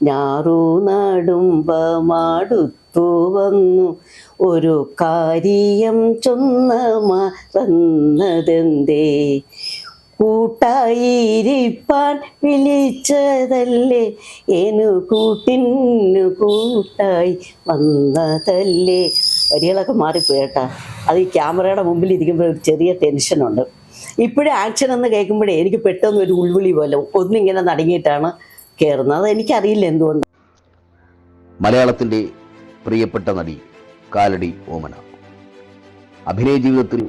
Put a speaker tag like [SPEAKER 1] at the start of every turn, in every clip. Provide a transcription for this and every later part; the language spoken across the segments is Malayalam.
[SPEAKER 1] ഞാറു നടുമ്പമാടുത്തു വന്നു ഒരു കാര്യം ചൊന്ന മറന്നതെന്തേ കൂട്ടായിരിപ്പാൻ വിളിച്ചതല്ലേ ഏനു കൂട്ടിനു കൂട്ടായി വന്നതല്ലേ. വരികളൊക്കെ മാറിപ്പോയേട്ടാ. അത് ഈ ക്യാമറയുടെ മുമ്പിൽ ഇരിക്കുമ്പോൾ ഒരു ചെറിയ ടെൻഷനുണ്ട്. ഇപ്പോഴും ആക്ഷൻ എന്ന് കേൾക്കുമ്പോഴേ എനിക്ക് പെട്ടെന്ന് ഒരു ഉൾവിളി പോലെ ഒന്നിങ്ങനെ നടുങ്ങിയിട്ടാണ് കയറുന്നത്. അത് എനിക്കറിയില്ല എന്തുകൊണ്ട്.
[SPEAKER 2] മലയാളത്തിൻ്റെ പ്രിയപ്പെട്ട നടി കാലടി ഓമന. അഭിനയ ജീവിതത്തിൽ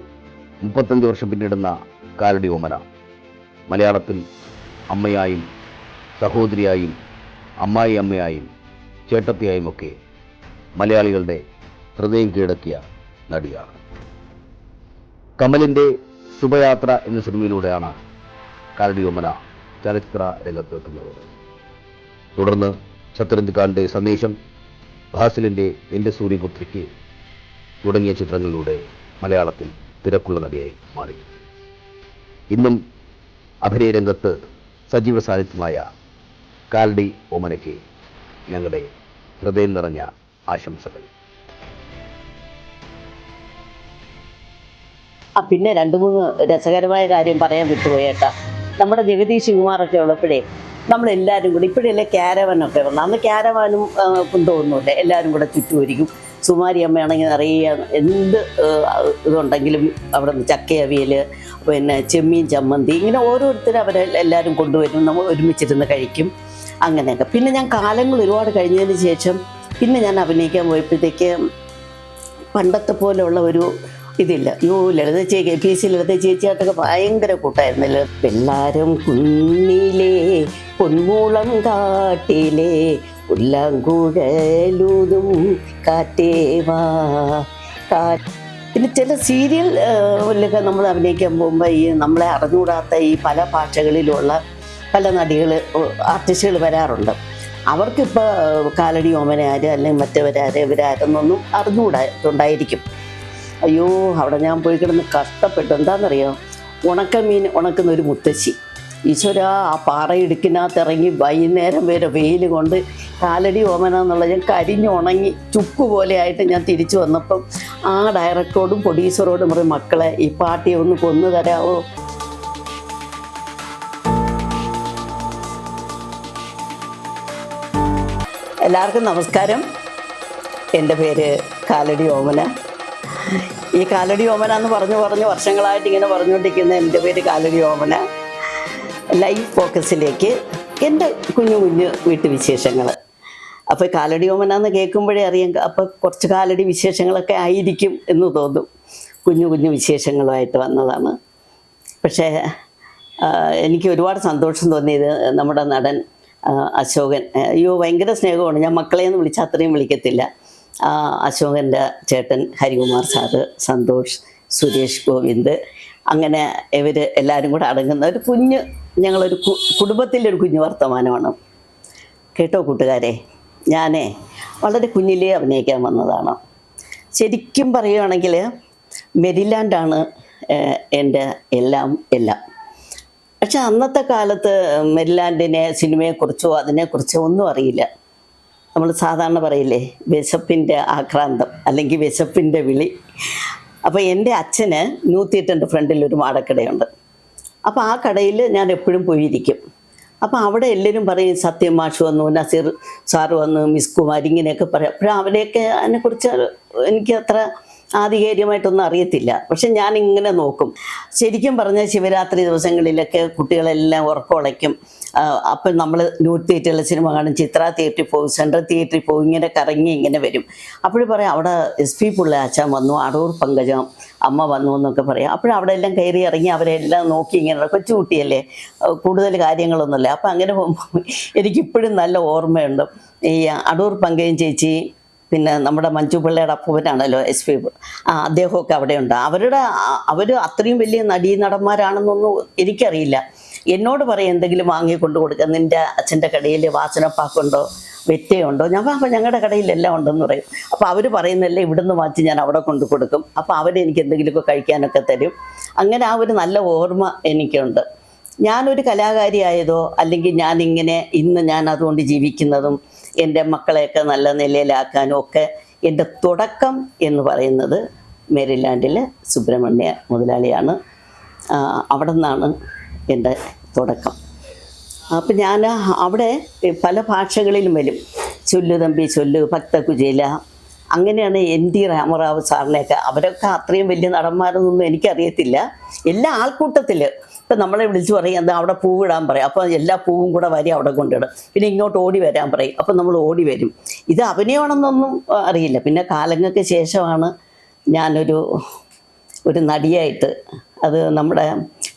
[SPEAKER 2] 35 വർഷം പിന്നിടുന്ന കാലടി ഓമന മലയാളത്തിൽ അമ്മയായും സഹോദരിയായും അമ്മായി അമ്മയായും ചേട്ടത്തിയായുമൊക്കെ മലയാളികളുടെ ഹൃദയം കീഴടക്കിയ നടിയാണ്. കമലിൻ്റെ ശുഭയാത്ര എന്ന സിനിമയിലൂടെയാണ് കാലടി ഓമന ചലച്ചിത്ര രംഗത്തെത്തുന്നത്. തുടർന്ന് സത്യരഞ്ജിത്ത് ഖാന്റെ സന്ദേശം, ഫാസിലിൻ്റെ എൻ്റെ സൂര്യപുത്രിക്ക് തുടങ്ങിയ ചിത്രങ്ങളിലൂടെ മലയാളത്തിൽ തിരക്കുള്ള നടിയായി മാറി. ഇന്നും അഭിനയ രംഗത്ത് സജീവ സാന്നിധ്യമായ കാലടി ഓമനയ്ക്ക് ഞങ്ങളുടെ ഹൃദയം നിറഞ്ഞ ആശംസകൾ.
[SPEAKER 1] പിന്നെ 2-3 രസകരമായ കാര്യം പറയാൻ വിട്ടുപോയേട്ടാ. നമ്മുടെ ജഗദീഷ് ശിവകുമാറൊക്കെ ഉള്ളപ്പോഴേ നമ്മളെല്ലാവരും കൂടി, ഇപ്പോഴല്ലേ ക്യാരവാനൊക്കെ വന്നു, അന്ന് ക്യാരവാനും കുന്തമൊന്നുമില്ല, എല്ലാവരും കൂടെ ചുറ്റുമൊരിക്കും. സുമാരി അമ്മയാണെങ്കിൽ നിറയെ എന്ത് ഇതുണ്ടെങ്കിലും അവിടെ നിന്ന് ചക്കയവിയൽ, പിന്നെ ചെമ്മീൻ ചമ്മന്തി, ഇങ്ങനെ ഓരോരുത്തരും അവരെല്ലാവരും കൊണ്ടുവരും, നമ്മൾ ഒരുമിച്ചിരുന്ന് കഴിക്കും അങ്ങനെയൊക്കെ. പിന്നെ ഞാൻ കാലങ്ങൾ ഒരുപാട് കഴിഞ്ഞതിന് ശേഷം പിന്നെ ഞാൻ അഭിനയിക്കാൻ പോയപ്പോഴത്തേക്ക് പണ്ടത്തെ പോലെയുള്ള ഒരു ഇതില്ല. ലളിത ചേച്ചി, KPC ലളിത ചേച്ചിയായിട്ടൊക്കെ ഭയങ്കര കൂട്ടായിരുന്നല്ലോ. എല്ലാവരും കുന്നിലേ പൊന്മൂളം കാട്ടിലേ ഉല്ലാങ്കുഴലൂതും കാറ്റേവാ. പിന്നെ ചില സീരിയലിലൊക്കെ നമ്മൾ അഭിനയിക്കാൻ പോകുമ്പോൾ ഈ നമ്മളെ അറിഞ്ഞുകൂടാത്ത ഈ പല ഭാഷകളിലുള്ള പല ആർട്ടിസ്റ്റുകൾ വരാറുണ്ട്. അവർക്കിപ്പോൾ കാലടി ഓമനയാര് അല്ലെങ്കിൽ മറ്റവരാര് ഇവരാരെന്നൊന്നും അറിഞ്ഞുകൂടായിട്ടുണ്ടായിരിക്കും. അയ്യോ, അവിടെ ഞാൻ പോയി കിടന്ന് കഷ്ടപ്പെട്ടു. എന്താണെന്നറിയോ, ഉണക്കമീൻ ഉണക്കുന്ന ഒരു മുത്തശ്ശി, ഈശ്വര, ആ പാറയിടുക്കിനകത്ത് ഇറങ്ങി വൈകുന്നേരം വരെ വെയിൽ കൊണ്ട് കാലടി ഓമന എന്നുള്ള ഞാൻ കരിഞ്ഞുണങ്ങി ചുക്ക് പോലെ ആയിട്ട് ഞാൻ തിരിച്ചു വന്നപ്പം ആ ഡയറക്ടറോടും പ്രൊഡ്യൂസറോടും പറയും, മക്കളെ ഈ പാട്ടിയെ ഒന്ന് കൊന്നു തരാമോ. എല്ലാവർക്കും നമസ്കാരം. എൻ്റെ പേര് കാലടി ഓമന. ഈ കാലടി ഓമന എന്ന് പറഞ്ഞു വർഷങ്ങളായിട്ട് ഇങ്ങനെ പറഞ്ഞുകൊണ്ടിരിക്കുന്ന എൻ്റെ പേര് കാലടി ഓമന. ലൈഫ് ഫോക്കസിലേക്ക് എൻ്റെ കുഞ്ഞു വീട്ടുവിശേഷങ്ങൾ. അപ്പോൾ കാലടി ഓമന എന്ന് കേൾക്കുമ്പോഴേ അറിയാം, അപ്പോൾ കുറച്ച് കാലടി വിശേഷങ്ങളൊക്കെ ആയിരിക്കും എന്ന് തോന്നും. കുഞ്ഞു വിശേഷങ്ങളുമായിട്ട് വന്നതാണ്. പക്ഷേ എനിക്ക് ഒരുപാട് സന്തോഷം തോന്നിയത് നമ്മുടെ നടൻ അശോകൻ. അയ്യോ, ഭയങ്കര സ്നേഹമാണ്. ഞാൻ മക്കളെയൊന്നും വിളിച്ചാൽ അത്രയും വിളിക്കത്തില്ല. അശോകൻ്റെ ചേട്ടൻ ഹരികുമാർ സാറ്, സന്തോഷ്, സുരേഷ് ഗോവിന്ദ്, അങ്ങനെ ഇവർ എല്ലാവരും കൂടെ അടങ്ങുന്ന ഒരു ഞങ്ങളൊരു കുടുംബത്തിലൊരു കുഞ്ഞു വർത്തമാനമാണ് കേട്ടോ കൂട്ടുകാരെ. ഞാനേ വളരെ കുഞ്ഞിലേ അഭിനയിക്കാൻ വന്നതാണ്. ശരിക്കും പറയുകയാണെങ്കിൽ മെരിലാൻഡാണ് എൻ്റെ എല്ലാം. പക്ഷെ അന്നത്തെ കാലത്ത് മെരിലാൻഡിനെ സിനിമയെക്കുറിച്ചോ അതിനെക്കുറിച്ചോ ഒന്നും അറിയില്ല. നമ്മൾ സാധാരണ പറയില്ലേ, വിശപ്പിൻ്റെ ആക്രാന്തം അല്ലെങ്കിൽ വിശപ്പിൻ്റെ വിളി. അപ്പോൾ എൻ്റെ അച്ഛന് ന്യൂ തിയേറ്ററിൻ്റെ ഫ്രണ്ടിലൊരു മാടക്കടയുണ്ട്. അപ്പോൾ ആ കടയിൽ ഞാൻ എപ്പോഴും പോയിരിക്കും. അപ്പോൾ അവിടെ എല്ലാവരും പറയും, സത്യം മാഷ് വന്നു, നസീർ സാറ് വന്നു, മിസ് കുമാരി, ഇങ്ങനെയൊക്കെ പറയാം. അപ്പോഴും അവരെയൊക്കെ അതിനെക്കുറിച്ച് എനിക്ക് അത്ര ആധികാരികമായിട്ടൊന്നും അറിയത്തില്ല. പക്ഷെ ഞാനിങ്ങനെ നോക്കും. ശരിക്കും പറഞ്ഞാൽ ശിവരാത്രി ദിവസങ്ങളിലൊക്കെ കുട്ടികളെല്ലാം ഉറക്കമുളയ്ക്കും. അപ്പം നമ്മൾ ന്യൂ തിയേറ്ററിലെ സിനിമ കാണും, ചിത്ര തിയേറ്ററിൽ പോകും, സെൻട്രൽ തിയേറ്ററിൽ പോകും, ഇങ്ങനെ കറങ്ങി ഇങ്ങനെ വരും. അപ്പോഴും പറയാം, അവിടെ SP പിള്ള അച്ഛൻ വന്നു, അടൂർ പങ്കജം അമ്മ വന്നു എന്നൊക്കെ പറയാം. അപ്പോഴവിടെ എല്ലാം കയറി ഇറങ്ങി അവരെല്ലാം നോക്കി ഇങ്ങനെ, കൊച്ചുകുട്ടിയല്ലേ, കൂടുതൽ കാര്യങ്ങളൊന്നുമില്ല. അപ്പം അങ്ങനെ പോകുമ്പോൾ എനിക്കിപ്പോഴും നല്ല ഓർമ്മയുണ്ട്. ഈ അടൂർ പങ്കജം ചേച്ചി, പിന്നെ നമ്മുടെ മഞ്ജു പിള്ളയുടെ അപ്പൂപ്പനാണല്ലോ SP, അദ്ദേഹമൊക്കെ അവിടെയുണ്ട്. അവർ അത്രയും വലിയ നടന്മാരാണെന്നൊന്നും എനിക്കറിയില്ല. എന്നോട് പറയും, എന്തെങ്കിലും വാങ്ങി കൊണ്ടു കൊടുക്കുക, നിൻ്റെ അച്ഛൻ്റെ കടയിൽ വാസനപ്പാക്കുണ്ടോ, വെറ്റയുണ്ടോ? ഞാൻ അപ്പോൾ ഞങ്ങളുടെ കടയിലെല്ലാം ഉണ്ടെന്ന് പറയും. അപ്പോൾ അവർ പറയുന്നതല്ലേ ഇവിടുന്ന് വാങ്ങിച്ച് ഞാൻ അവിടെ കൊണ്ടു കൊടുക്കും. അപ്പോൾ അവരെനിക്ക് എന്തെങ്കിലുമൊക്കെ കഴിക്കാനൊക്കെ തരും. അങ്ങനെ ആ ഒരു നല്ല ഓർമ്മ എനിക്കുണ്ട്. ഞാനൊരു കലാകാരിയായതോ അല്ലെങ്കിൽ ഞാനിങ്ങനെ ഇന്ന് ഞാൻ അതുകൊണ്ട് ജീവിക്കുന്നതും എൻ്റെ മക്കളെയൊക്കെ നല്ല നിലയിലാക്കാനും ഒക്കെ എൻ്റെ തുടക്കം എന്ന് പറയുന്നത് മേരിലാൻഡിലെ സുബ്രഹ്മണ്യ മുതലാളിയാണ്. അവിടെ നിന്നാണ് എൻ്റെ തുടക്കം. അപ്പം ഞാൻ അവിടെ പല ഭാഷകളിലും വരും. ചൊല്ലു തമ്പി ചൊല്ലു, ഭക്ത കുചേല, അങ്ങനെയാണ് NT രാമറാവ് സാറിനെയൊക്കെ. അവരൊക്കെ അത്രയും വലിയ നടന്മാരൊന്നും എനിക്കറിയത്തില്ല. എല്ലാ ആൾക്കൂട്ടത്തിൽ ഇപ്പം നമ്മളെ വിളിച്ച് പറയും എന്താ അവിടെ പൂവിടാൻ പറയും. അപ്പോൾ എല്ലാ പൂവും കൂടെ വരി അവിടെ കൊണ്ടിടും. പിന്നെ ഇങ്ങോട്ട് ഓടി വരാൻ പറയും. അപ്പം നമ്മൾ ഓടി വരും. ഇത് അഭിനയമാണെന്നൊന്നും അറിയില്ല. പിന്നെ കാലങ്ങൾക്ക് ശേഷമാണ് ഞാനൊരു നടിയായിട്ട്, അത് നമ്മുടെ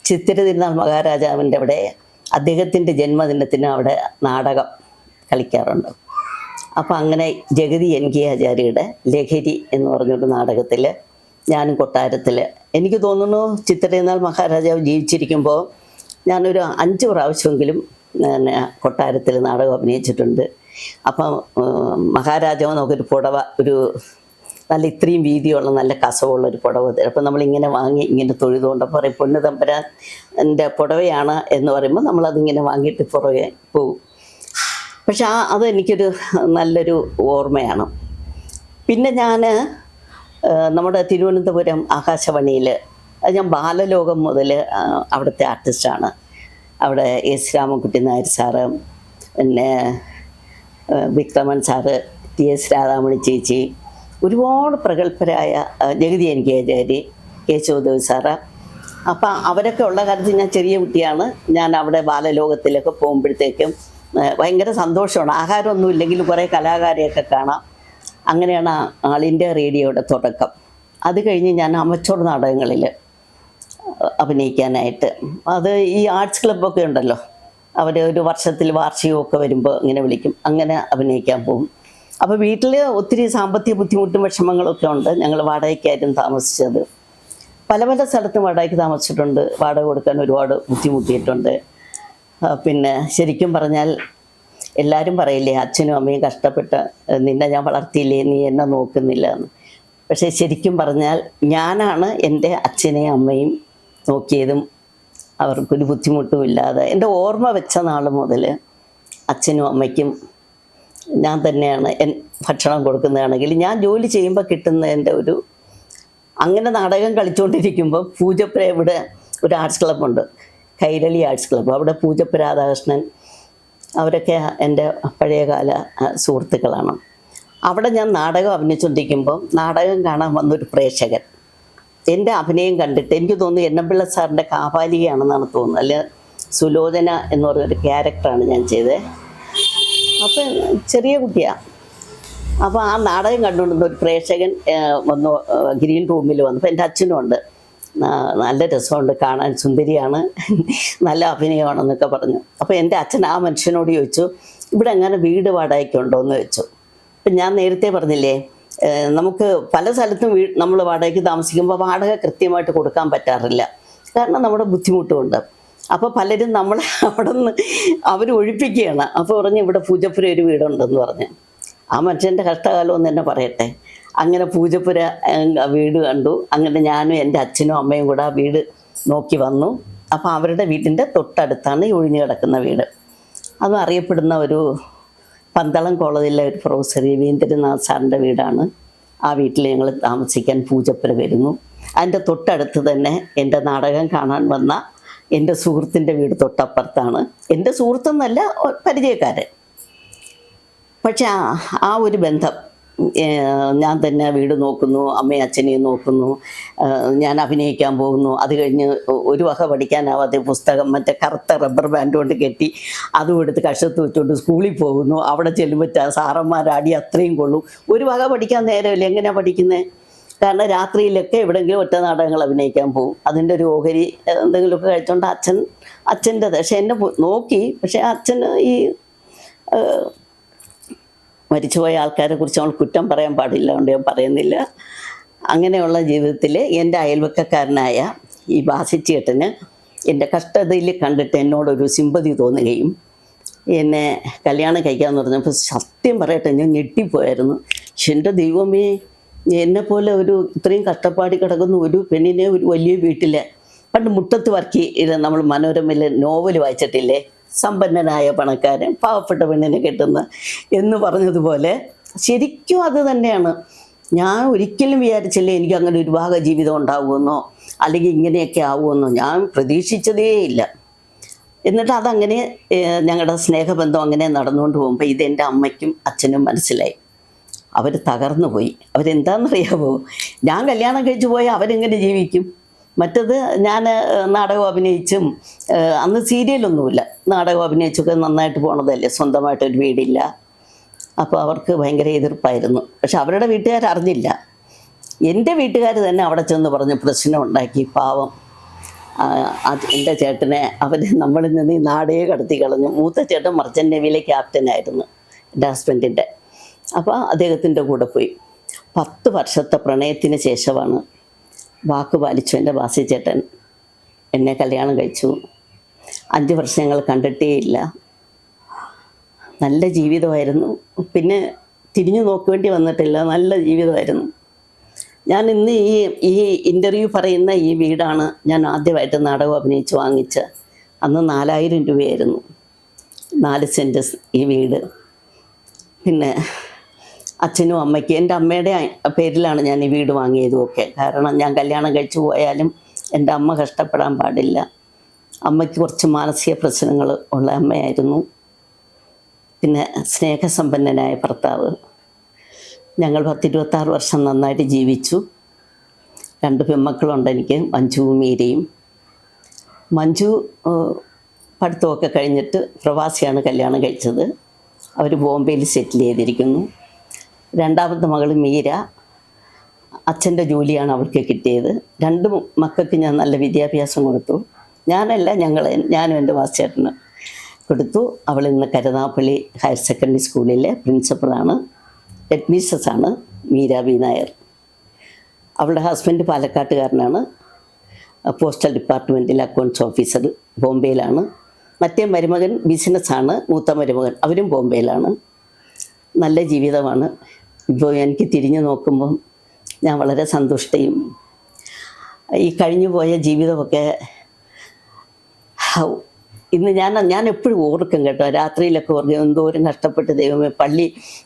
[SPEAKER 1] ചിത്തിര തിരുനാൾ മഹാരാജാവിൻ്റെ അവിടെ അദ്ദേഹത്തിൻ്റെ ജന്മദിനത്തിന് അവിടെ നാടകം കളിക്കാറുണ്ട്. അപ്പോൾ അങ്ങനെ ജഗതി NK ആചാര്യയുടെ ലഹരി എന്ന് പറഞ്ഞൊരു നാടകത്തിൽ ഞാനും കൊട്ടാരത്തിൽ, എനിക്ക് തോന്നുന്നു ചിത്തിര തിരുനാൾ മഹാരാജാവ് ജീവിച്ചിരിക്കുമ്പോൾ ഞാനൊരു 5 പ്രാവശ്യമെങ്കിലും കൊട്ടാരത്തിൽ നാടകം അഭിനയിച്ചിട്ടുണ്ട്. അപ്പം മഹാരാജാവ് നമുക്കൊരു പുടവ, ഒരു നല്ല ഇത്രയും വീതിയുള്ള നല്ല കസവുള്ളൊരു പുടവ തരും. അപ്പം നമ്മളിങ്ങനെ വാങ്ങി ഇങ്ങനെ തൊഴുതുകൊണ്ടപ്പോൾ പറയും പൊന്നു തമ്പുരാൻ എൻ്റെ പുടവയാണ് എന്ന് പറയുമ്പോൾ നമ്മളതിങ്ങനെ വാങ്ങിയിട്ട് പുറകെ പോകും. പക്ഷെ അത് എനിക്കൊരു നല്ലൊരു ഓർമ്മയാണ്. പിന്നെ ഞാൻ നമ്മുടെ തിരുവനന്തപുരം ആകാശവാണിയിൽ, ഞാൻ ബാലലോകം മുതൽ അവിടുത്തെ ആർട്ടിസ്റ്റാണ്. അവിടെ S രാമൻകുട്ടി നായർ സാറ്, പിന്നെ വിക്രമൻ സാറ്, TS രാധാമണി ചേച്ചി, ഒരുപാട് പ്രഗത്ഭരായ ജഗതി NK ആചാര്യ, കേശവദേവ് സാറ്. അപ്പം അവരൊക്കെ ഉള്ള കാലത്ത് ഞാൻ ചെറിയ കുട്ടിയാണ്. ഞാൻ അവിടെ ബാലലോകത്തിലൊക്കെ പോകുമ്പോഴത്തേക്കും ഭയങ്കര സന്തോഷമാണ്. ആഹാരമൊന്നും ഇല്ലെങ്കിലും കുറേ കലാകാരെയൊക്കെ കാണാം. അങ്ങനെയാണ് ആൾ ഇന്ത്യ റേഡിയോയുടെ തുടക്കം. അത് കഴിഞ്ഞ് ഞാൻ അമച്ചൂർ നാടകങ്ങളിൽ അഭിനയിക്കാനായിട്ട്, അത് ഈ ആർട്സ് ക്ലബ്ബൊക്കെ ഉണ്ടല്ലോ, അവർ ഒരു വർഷത്തിൽ വാർഷികമൊക്കെ വരുമ്പോൾ ഇങ്ങനെ വിളിക്കും, അങ്ങനെ അഭിനയിക്കാൻ പോകും. അപ്പോൾ വീട്ടിൽ ഒത്തിരി സാമ്പത്തിക ബുദ്ധിമുട്ടും വിഷമങ്ങളൊക്കെ ഉണ്ട്. ഞങ്ങൾ വാടകയ്ക്കായിരുന്നു താമസിച്ചത്. പല പല സ്ഥലത്തും വാടകയ്ക്ക് താമസിച്ചിട്ടുണ്ട്. വാടക കൊടുക്കാൻ ഒരുപാട് ബുദ്ധിമുട്ടിയിട്ടുണ്ട്. പിന്നെ ശരിക്കും പറഞ്ഞാൽ എല്ലാവരും പറയില്ലേ അച്ഛനും അമ്മയും കഷ്ടപ്പെട്ട് നിന്നെ ഞാൻ വളർത്തിയില്ലേ, നീ എന്നെ നോക്കുന്നില്ല എന്ന്. പക്ഷേ ശരിക്കും പറഞ്ഞാൽ ഞാനാണ് എൻ്റെ അച്ഛനെയും അമ്മയും നോക്കിയതും അവർക്കൊരു ബുദ്ധിമുട്ടും ഇല്ലാതെ. എൻ്റെ ഓർമ്മ വെച്ച നാൾ മുതൽ അച്ഛനും അമ്മയ്ക്കും ഞാൻ തന്നെയാണ് ഭക്ഷണം കൊടുക്കുന്നതാണെങ്കിൽ ഞാൻ ജോലി ചെയ്യുമ്പോൾ കിട്ടുന്നതിൻ്റെ അങ്ങനെ നാടകം കളിച്ചുകൊണ്ടിരിക്കുമ്പോൾ പൂജപ്പുര ഇവിടെ ഒരു ആർട്സ് ക്ലബ്ബുണ്ട്, കൈരളി ആർട്സ് ക്ലബ്ബ്. അവിടെ പൂജപ്പുര രാധാകൃഷ്ണൻ അവരൊക്കെ എൻ്റെ പഴയകാല സുഹൃത്തുക്കളാണ്. അവിടെ ഞാൻ നാടകം അഭിനയിച്ചുകൊണ്ടിരിക്കുമ്പോൾ നാടകം കാണാൻ വന്നൊരു പ്രേക്ഷകൻ എൻ്റെ അഭിനയം കണ്ടിട്ട്, എനിക്ക് തോന്നുന്നു എന്നമ്പിള്ള സാറിൻ്റെ കാപാലികയാണെന്നാണ് തോന്നുന്നത്, അല്ലെ സുലോചന എന്ന് പറഞ്ഞൊരു ക്യാരക്ടറാണ് ഞാൻ ചെയ്തത്. അപ്പം ചെറിയ കുട്ടിയാണ്. അപ്പോൾ ആ നാടകം കണ്ടുകൊണ്ടിരുന്ന ഒരു പ്രേക്ഷകൻ വന്നു, ഗ്രീൻ റൂമിൽ വന്നപ്പോൾ എൻ്റെ അച്ഛനും ഉണ്ട്. നല്ല രസമുണ്ട് കാണാൻ, സുന്ദരിയാണ്, നല്ല അഭിനയമാണെന്നൊക്കെ പറഞ്ഞു. അപ്പോൾ എൻ്റെ അച്ഛൻ ആ മനുഷ്യനോട് ചോദിച്ചു, ഇവിടെ എങ്ങനെ വീട് വാടകയ്ക്കുണ്ടോ എന്ന് ചോദിച്ചു. അപ്പം ഞാൻ നേരത്തെ പറഞ്ഞില്ലേ, നമുക്ക് പല സ്ഥലത്തും നമ്മൾ വാടകയ്ക്ക് താമസിക്കുമ്പോൾ വാടക കൃത്യമായിട്ട് കൊടുക്കാൻ പറ്റാറില്ല, കാരണം നമ്മുടെ ബുദ്ധിമുട്ടുമുണ്ട്. അപ്പോൾ പലരും നമ്മളെ അവിടെ നിന്ന് അവർ ഒഴിപ്പിക്കുകയാണ്. അപ്പോൾ പറഞ്ഞ് ഇവിടെ പൂജപ്പുര ഒരു വീടുണ്ടെന്ന് പറഞ്ഞ്. ആ മനുഷ്യൻ്റെ കഷ്ടകാലം എന്ന് തന്നെ പറയട്ടെ. അങ്ങനെ പൂജപ്പുര വീട് കണ്ടു. അങ്ങനെ ഞാനും എൻ്റെ അച്ഛനും അമ്മയും കൂടെ ആ വീട് നോക്കി വന്നു. അപ്പോൾ അവരുടെ വീടിൻ്റെ തൊട്ടടുത്താണ് ഈ ഒഴിഞ്ഞു കിടക്കുന്ന വീട്. അതും അറിയപ്പെടുന്ന ഒരു പന്തളം കോളേജിലെ ഒരു പ്രൊഫസർ രവീന്ദ്രനാഥ് സാറിൻ്റെ വീടാണ്. ആ വീട്ടിൽ ഞങ്ങൾ താമസിക്കാൻ പൂജപ്പുര വരുന്നു. അതിൻ്റെ തൊട്ടടുത്ത് തന്നെ എൻ്റെ നാടകം കാണാൻ വന്ന എൻ്റെ സുഹൃത്തിൻ്റെ വീട് തൊട്ടപ്പുറത്താണ്. എൻ്റെ സുഹൃത്തെന്നല്ല, പരിചയക്കാരൻ. പക്ഷെ ആ ഒരു ബന്ധം, ഞാൻ തന്നെ വീട് നോക്കുന്നു, അമ്മയും അച്ഛനെയും നോക്കുന്നു, ഞാൻ അഭിനയിക്കാൻ പോകുന്നു. അത് കഴിഞ്ഞ് ഒരു വക പഠിക്കാനാവാതെ പുസ്തകം മറ്റേ കറുത്ത റബ്ബർ ബാൻഡ് കൊണ്ട് കെട്ടി അതും എടുത്ത് കഷത്ത് വെച്ചുകൊണ്ട് സ്കൂളിൽ പോകുന്നു. അവിടെ ചെല്ലുമ്പോൾ സാറന്മാരാടി അത്രയും കൊള്ളും. ഒരു വക പഠിക്കാൻ നേരമില്ല. എങ്ങനെയാണ് പഠിക്കുന്നത്? കാരണം രാത്രിയിലൊക്കെ എവിടെയെങ്കിലും ഒറ്റ നാടകങ്ങൾ അഭിനയിക്കാൻ പോകും. അതിൻ്റെ ഒരു ഓഹരി എന്തെങ്കിലുമൊക്കെ കഴിച്ചുകൊണ്ട് അച്ഛൻ്റെ പക്ഷെ എന്നെ നോക്കി. പക്ഷേ അച്ഛന് ഈ മരിച്ചുപോയ ആൾക്കാരെ കുറിച്ച് നമ്മൾ കുറ്റം പറയാൻ പാടില്ല, അതുകൊണ്ട് ഞാൻ പറയുന്നില്ല. അങ്ങനെയുള്ള ജീവിതത്തിൽ എൻ്റെ അയൽവക്കക്കാരനായ ഈ ബാസിച്ചേട്ടന് എൻ്റെ കഷ്ടതയിൽ കണ്ടിട്ട് എന്നോടൊരു സിമ്പതി തോന്നുകയും എന്നെ കല്യാണം കഴിക്കാമെന്ന് പറഞ്ഞപ്പോൾ സത്യം പറയട്ടെ ഞാൻ ഞെട്ടിപ്പോയായിരുന്നു. എൻ്റെ ദൈവമേ, എന്നെപ്പോലെ ഇത്രയും കഷ്ടപ്പാടി കിടക്കുന്ന ഒരു പെണ്ണിനെ ഒരു വലിയ വീട്ടിൽ പണ്ട് മുട്ടത്ത് വർക്കി നമ്മൾ മനോരമയിൽ നോവൽ വായിച്ചിട്ടില്ലേ, സമ്പന്നനായ പണക്കാരൻ പാവപ്പെട്ട പെണ്ണിനെ കെട്ടുന്ന എന്ന് പറഞ്ഞതുപോലെ ശരിക്കും അത് തന്നെയാണ്. ഞാൻ ഒരിക്കലും വിചാരിച്ചില്ല എനിക്ക് അങ്ങനെ ഒരു ഭാഗ ജീവിതം ഉണ്ടാകുമെന്നോ അല്ലെങ്കിൽ ഇങ്ങനെയൊക്കെ ആവുമെന്നോ ഞാൻ പ്രതീക്ഷിച്ചതേയില്ല. എന്നിട്ട് അതങ്ങനെ ഞങ്ങളുടെ സ്നേഹബന്ധം അങ്ങനെ നടന്നുകൊണ്ട് പോകുമ്പോൾ ഇതെൻ്റെ അമ്മയ്ക്കും അച്ഛനും മനസ്സിലായി. അവർ തകർന്നു പോയി. അവരെന്താണെന്നറിയാമോ, ഞാൻ കല്യാണം കഴിച്ചു പോയാൽ അവരെങ്ങനെ ജീവിക്കും? മറ്റത് ഞാൻ നാടകം അഭിനയിച്ചും, അന്ന് സീരിയലൊന്നുമില്ല, നാടകം അഭിനയിച്ചൊക്കെ നന്നായിട്ട് പോണതല്ലേ, സ്വന്തമായിട്ടൊരു വീടില്ല. അപ്പോൾ അവർക്ക് ഭയങ്കര എതിർപ്പായിരുന്നു. പക്ഷെ അവരുടെ വീട്ടുകാർ അറിഞ്ഞില്ല. എൻ്റെ വീട്ടുകാർ തന്നെ അവിടെ ചെന്ന് പറഞ്ഞ് പ്രശ്നം ഉണ്ടാക്കി. പാവം എൻ്റെ ചേട്ടനെ അവർ നമ്മളിൽ നിന്ന് ഈ നാടേ കടത്തി കളഞ്ഞു. മൂത്ത ചേട്ടൻ മർച്ചൻ്റ് നേവിയിലെ ക്യാപ്റ്റനായിരുന്നു എൻ്റെ ഹസ്ബൻഡിൻ്റെ. അപ്പോൾ അദ്ദേഹത്തിൻ്റെ കൂടെ പോയി. 10 വർഷത്തെ പ്രണയത്തിന് ശേഷമാണ് വാക്ക് പാലിച്ചു എൻ്റെ ബാസി ചേട്ടൻ എന്നെ കല്യാണം കഴിച്ചു. 5 വർഷം ഞങ്ങൾ കണ്ടിട്ടേ ഇല്ല. നല്ല ജീവിതമായിരുന്നു. പിന്നെ തിരിഞ്ഞു നോക്കേണ്ടി വന്നിട്ടില്ല. നല്ല ജീവിതമായിരുന്നു. ഞാൻ ഇന്ന് ഈ ഇൻ്റർവ്യൂ പറയുന്ന ഈ വീടാണ് ഞാൻ ആദ്യമായിട്ട് നാടകം അഭിനയിച്ച് വാങ്ങിച്ച. അന്ന് 4000 രൂപയായിരുന്നു 4 സെൻറ്റ് ഈ വീട്. പിന്നെ അച്ഛനും അമ്മയ്ക്കും, എൻ്റെ അമ്മയുടെ പേരിലാണ് ഞാൻ ഈ വീട് വാങ്ങിയതുമൊക്കെ. കാരണം ഞാൻ കല്യാണം കഴിച്ചു പോയാലും എൻ്റെ അമ്മ കഷ്ടപ്പെടാൻ പാടില്ല. അമ്മയ്ക്ക് കുറച്ച് മാനസിക പ്രശ്നങ്ങൾ ഉള്ള അമ്മയായിരുന്നു. പിന്നെ സ്നേഹസമ്പന്നനായ ഭർത്താവ്. ഞങ്ങൾ 10-26 വർഷം നന്നായിട്ട് ജീവിച്ചു. 2 പെൺമക്കളുണ്ട് എനിക്ക്, മഞ്ജുവും മീരയും. മഞ്ജു പഠിത്തമൊക്കെ കഴിഞ്ഞിട്ട് പ്രവാസിയാണ് കല്യാണം കഴിച്ചത്. അവർ ബോംബെയിൽ സെറ്റിൽ ചെയ്തിരിക്കുന്നു. 2ാമത്തെ മകൾ മീര, അച്ഛൻ്റെ ജോലിയാണ് അവൾക്ക് കിട്ടിയത്. 2 മക്കൾക്ക് ഞാൻ നല്ല വിദ്യാഭ്യാസം കൊടുത്തു. ഞാനും എൻ്റെ വാസേട്ടന് കൊടുത്തു. അവൾ ഇന്ന് കരുനാഗപ്പള്ളി ഹയർ സെക്കൻഡറി സ്കൂളിലെ പ്രിൻസിപ്പളാണ്. ഹെഡ് മിസ്സസ്സാണ് മീര ബി നായർ. അവളുടെ ഹസ്ബൻഡ് പാലക്കാട്ടുകാരനാണ്, പോസ്റ്റൽ ഡിപ്പാർട്ട്മെൻറ്റിൽ അക്കൗണ്ട്സ് ഓഫീസർ, ബോംബെയിലാണ്. മറ്റേ മരുമകൻ ബിസിനസ്സാണ്, മൂത്ത മരുമകൻ, അവരും ബോംബെയിലാണ്. നല്ല ജീവിതമാണ്. ഇപ്പോൾ എനിക്ക് തിരിഞ്ഞു നോക്കുമ്പം ഞാൻ വളരെ സന്തുഷ്ടയും. ഈ കഴിഞ്ഞു പോയ ജീവിതമൊക്കെ ഇന്ന് ഞാൻ എപ്പോഴും ഓർക്കും കേട്ടോ. രാത്രിയിലൊക്കെ ഓർക്കും എന്തോരം കഷ്ടപ്പെട്ട് ദൈവമേ.